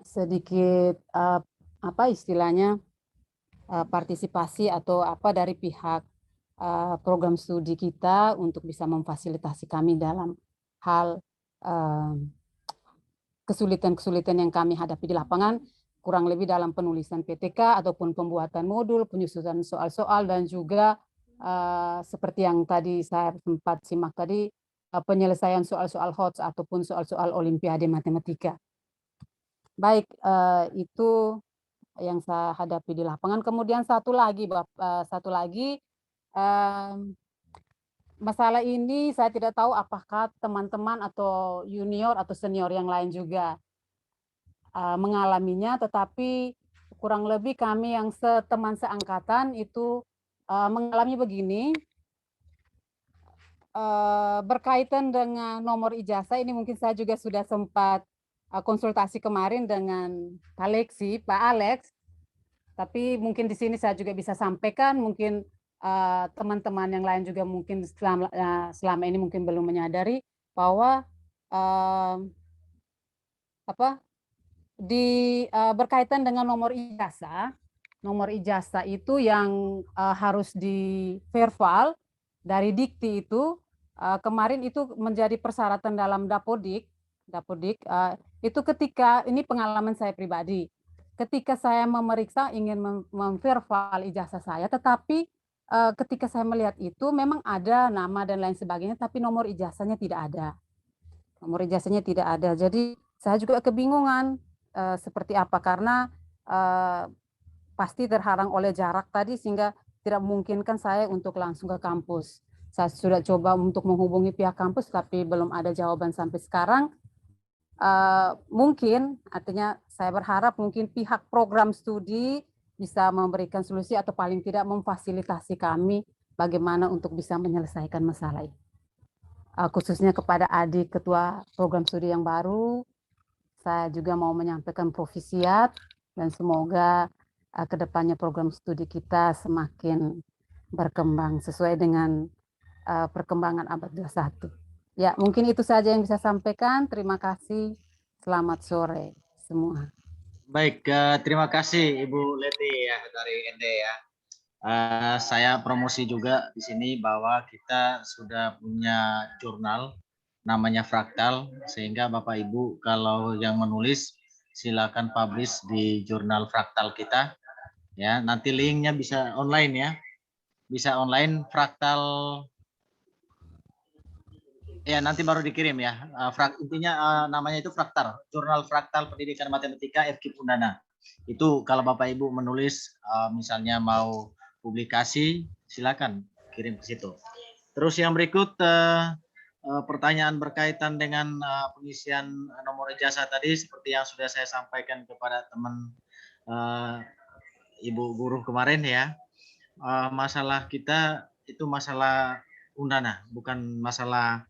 sedikit apa istilahnya partisipasi atau apa dari pihak program studi kita untuk bisa memfasilitasi kami dalam hal kesulitan-kesulitan yang kami hadapi di lapangan, kurang lebih dalam penulisan PTK ataupun pembuatan modul, penyusunan soal-soal, dan juga seperti yang tadi saya sempat simak tadi, penyelesaian soal-soal HOTS ataupun soal-soal Olimpiade Matematika. Baik, itu yang saya hadapi di lapangan. Kemudian satu lagi, masalah ini saya tidak tahu apakah teman-teman atau junior atau senior yang lain juga mengalaminya, tetapi kurang lebih kami yang teman seangkatan itu mengalami begini, berkaitan dengan nomor ijazah. Ini mungkin saya juga sudah sempat konsultasi kemarin dengan Pak Alex, tapi mungkin di sini saya juga bisa sampaikan, mungkin teman-teman yang lain juga mungkin selama ini mungkin belum menyadari bahwa berkaitan dengan nomor ijazah itu yang harus di verbal dari dikti itu kemarin itu menjadi persyaratan dalam Dapodik itu ketika ini pengalaman saya pribadi, ketika saya memeriksa ingin memverbal ijazah saya, tetapi ketika saya melihat itu memang ada nama dan lain sebagainya, tapi nomor ijazahnya tidak ada. Jadi saya juga kebingungan seperti apa, karena pasti terhalang oleh jarak tadi sehingga tidak memungkinkan saya untuk langsung ke kampus. Saya sudah coba untuk menghubungi pihak kampus tapi belum ada jawaban sampai sekarang. Mungkin artinya saya berharap mungkin pihak program studi bisa memberikan solusi atau paling tidak memfasilitasi kami bagaimana untuk bisa menyelesaikan masalah ini. Khususnya kepada adik ketua program studi yang baru, saya juga mau menyampaikan profisiat dan semoga kedepannya program studi kita semakin berkembang sesuai dengan perkembangan abad 21. Ya, mungkin itu saja yang bisa sampaikan. Terima kasih. Selamat sore semua. Baik, terima kasih Ibu Leti ya dari Ende ya. Saya promosi juga di sini bahwa kita sudah punya jurnal namanya Fraktal, sehingga Bapak Ibu kalau yang menulis silakan publish di jurnal Fraktal kita ya. Nanti linknya bisa online ya, bisa online Fraktal ya, nanti baru dikirim ya. Intinya namanya itu Fraktal, jurnal Fraktal Pendidikan Matematika FKIP Undana. Itu kalau Bapak Ibu menulis misalnya mau publikasi, silakan kirim ke situ. Terus yang berikut pertanyaan berkaitan dengan pengisian nomor ijazah tadi, seperti yang sudah saya sampaikan kepada teman Ibu guru kemarin ya. Masalah kita itu masalah Undana, bukan masalah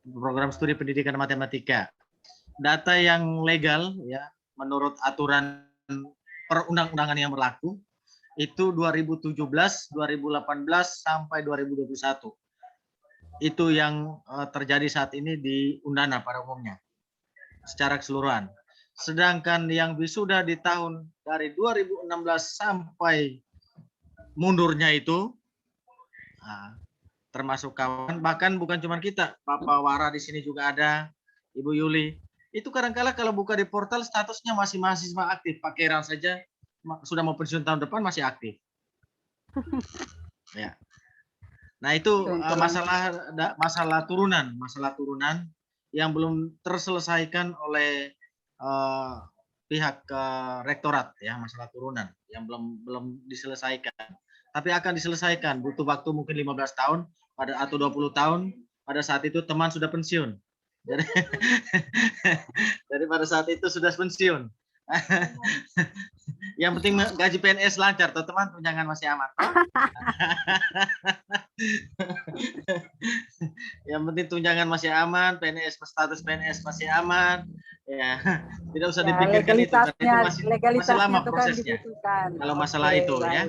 program studi pendidikan matematika. Data yang legal ya menurut aturan perundang-undangan yang berlaku itu 2017, 2018 sampai 2021. Itu yang terjadi saat ini di Undana pada umumnya secara keseluruhan. Sedangkan yang wisuda di tahun dari 2016 sampai mundurnya itu termasuk kawan, bahkan bukan cuma kita, Bapak Wara di sini juga ada, Ibu Yuli. Itu kadang-kala kalau buka di portal statusnya masih mahasiswa aktif, Pak Keran saja sudah mau pensiun tahun depan masih aktif. Ya. Nah itu masalah turunan yang belum terselesaikan oleh pihak rektorat ya, masalah turunan yang belum diselesaikan. Tapi akan diselesaikan, butuh waktu mungkin 15 tahun atau 20 tahun, pada saat itu teman sudah pensiun. pada saat itu sudah pensiun. Yang penting gaji PNS lancar, teman-teman, tunjangan masih aman. Yang penting tunjangan masih aman, PNS status PNS masih aman. Ya, tidak usah dipikirkan itu, karena itu masih lama prosesnya. Kalau masalah itu ya.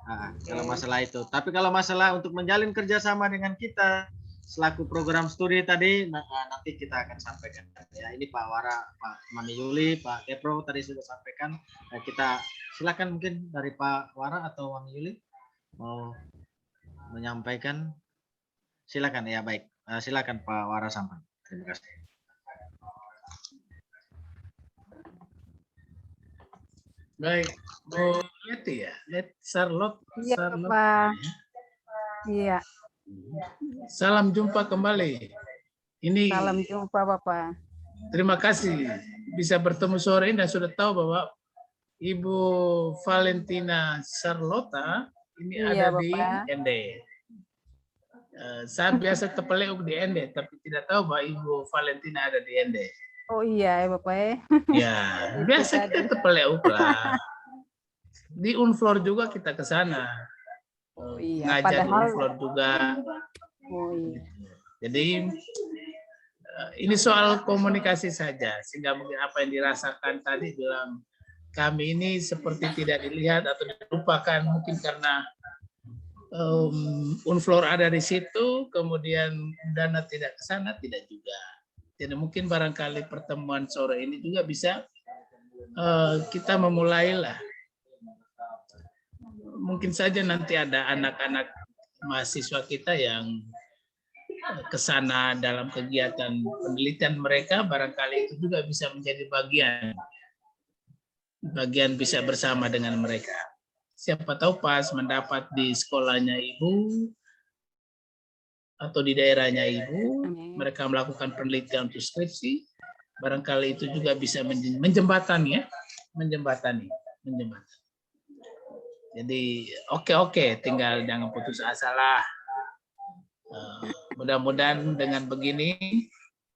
Nah, kalau masalah itu. Tapi kalau masalah untuk menjalin kerjasama dengan kita selaku program studi tadi, nanti kita akan sampaikan. Ya, ini Pak Wara, Pak Mami Yuli, Pak Kepro tadi sudah sampaikan. Kita silakan mungkin dari Pak Wara atau Mami Yuli mau menyampaikan. Silakan ya, baik. Silakan Pak Wara sampaikan. Terima kasih. Baik, Bu Leti ya, Charlotte. Iya, Pak. Iya. Salam jumpa kembali. Ini Salam jumpa, Bapak. terima kasih bisa bertemu sore ini dan sudah tahu bahwa Ibu Valentina Charlotta ini Iya, ada di Bapak. ND. Saya biasa tepeleuk di ND, tapi tidak tahu bahwa Ibu Valentina ada di ND. Oh iya, Bapak. Ya, biasa kita tepeleuk lah. Di Unflor juga kita ke sana. Oh iya, Ngajar di padahal Unflor juga. oh iya. Jadi ini soal komunikasi saja, sehingga mungkin apa yang dirasakan tadi bilang kami ini seperti tidak dilihat atau dilupakan, mungkin karena Unflor ada di situ, kemudian Dana tidak ke sana, tidak juga. Jadi mungkin barangkali pertemuan sore ini juga bisa kita memulailah. Mungkin saja nanti ada anak-anak mahasiswa kita yang ke sana dalam kegiatan penelitian mereka, barangkali itu juga bisa menjadi bagian bisa bersama dengan mereka. Siapa tahu pas mendapat di sekolahnya Ibu atau di daerahnya Ibu, mereka melakukan penelitian untuk skripsi, barangkali itu juga bisa menjembatani. Jadi oke, tinggal jangan putus asa lah. Mudah-mudahan dengan begini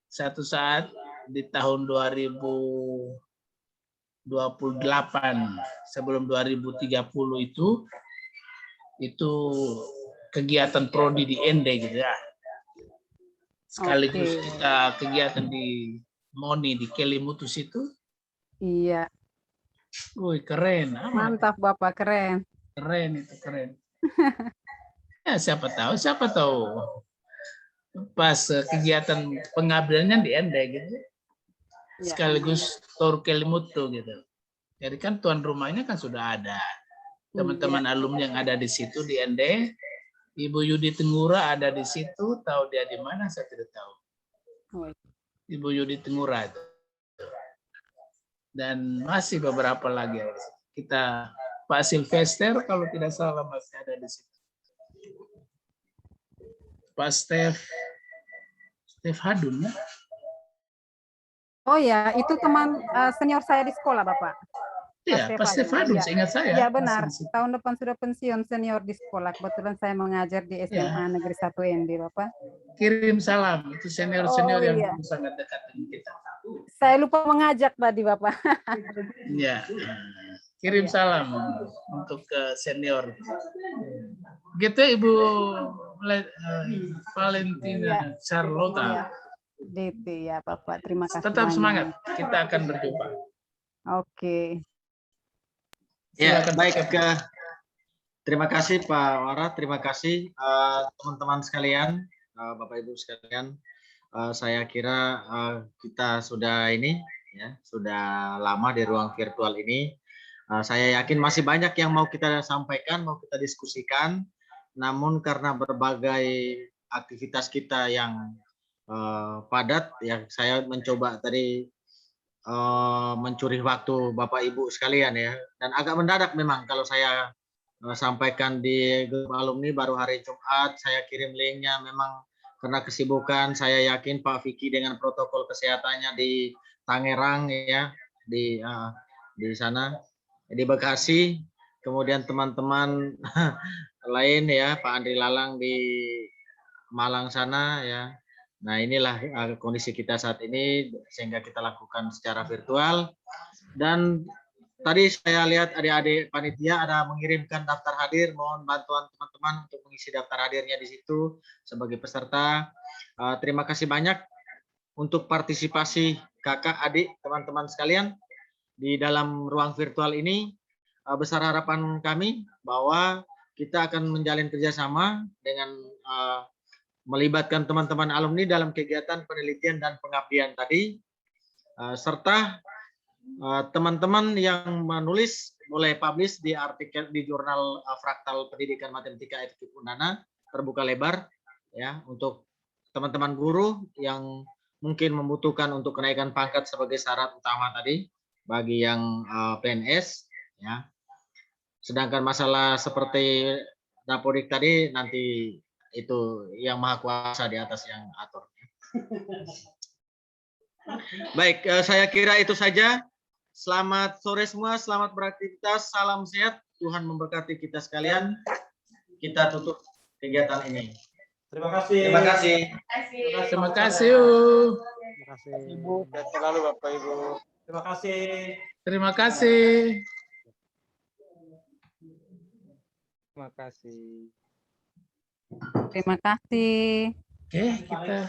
satu saat di tahun 2028 sebelum 2030 itu kegiatan prodi di ND gitu ya. Sekaligus kita kegiatan di MONI di Kelimutus itu. Iya. Wih, keren. Mantap Bapak, keren. Keren itu, keren. Ya, siapa tahu pas kegiatan pengabdiannya di ND gitu. Sekaligus Tor Kelimutu gitu. Jadi kan tuan rumahnya kan sudah ada. Teman-teman alumni yang ada di situ di ND, Ibu Yudi Tengura ada di situ, tahu dia di mana saya tidak tahu. Ibu Yudi Tengura itu. Dan masih beberapa lagi. Kita Pak Sylvester kalau tidak salah masih ada di situ. Pak Stef Hadun ya? Oh ya, itu teman senior saya di sekolah, Bapak. Iya, Pak Stef Hadun, seingat saya. Iya benar, tahun depan sudah pensiun senior di sekolah. Kebetulan saya mengajar di SMA Negeri 1 ND, Bapak. Kirim salam, itu senior-senior yang sangat dekat dengan kita. Saya lupa mengajak tadi, Bapak. Iya, kirim salam untuk senior. Gitu Ibu Valentina Charlotta. DT ya Bapak, terima kasih. Tetap banyak. semangat, kita akan berjumpa. Oke. Ya, baik. Terima kasih Pak Wara, terima kasih teman-teman sekalian, Bapak Ibu sekalian. Saya kira kita sudah sudah lama di ruang virtual ini. Saya yakin masih banyak yang mau kita sampaikan, mau kita diskusikan. Namun karena berbagai aktivitas kita yang padat, ya saya mencoba tadi mencuri waktu Bapak Ibu sekalian ya. Dan agak mendadak memang kalau saya sampaikan di grup alumni baru hari Jumat, saya kirim linknya memang karena kesibukan. Saya yakin Pak Vicky dengan protokol kesehatannya di Tangerang ya, di sana di Bekasi, kemudian teman-teman lain ya, Pak Andri Lalang di Malang sana ya, Nah, inilah kondisi kita saat ini sehingga kita lakukan secara virtual. Dan tadi saya lihat adik-adik panitia ada mengirimkan daftar hadir. Mohon bantuan teman-teman untuk mengisi daftar hadirnya di situ sebagai peserta. Terima kasih banyak untuk partisipasi kakak, adik, teman-teman sekalian di dalam ruang virtual ini. Besar harapan kami bahwa kita akan menjalin kerjasama dengan melibatkan teman-teman alumni dalam kegiatan penelitian dan pengabdian tadi, serta teman-teman yang menulis boleh publish di artikel di jurnal Fraktal Pendidikan Matematika Efektif Undana terbuka lebar ya untuk teman-teman guru yang mungkin membutuhkan untuk kenaikan pangkat sebagai syarat utama tadi bagi yang PNS ya. Sedangkan masalah seperti dapodik tadi nanti itu yang maha kuasa di atas yang atur. Baik, saya kira itu saja. Selamat sore semua, selamat beraktivitas, salam sehat, Tuhan memberkati kita sekalian. Kita tutup kegiatan ini. Terima kasih. Terima kasih. Terima kasih. Terima kasih. Ibu, sehat selalu Bapak Ibu. Terima kasih. Terima kasih. Terima kasih. Terima kasih. Oke, kita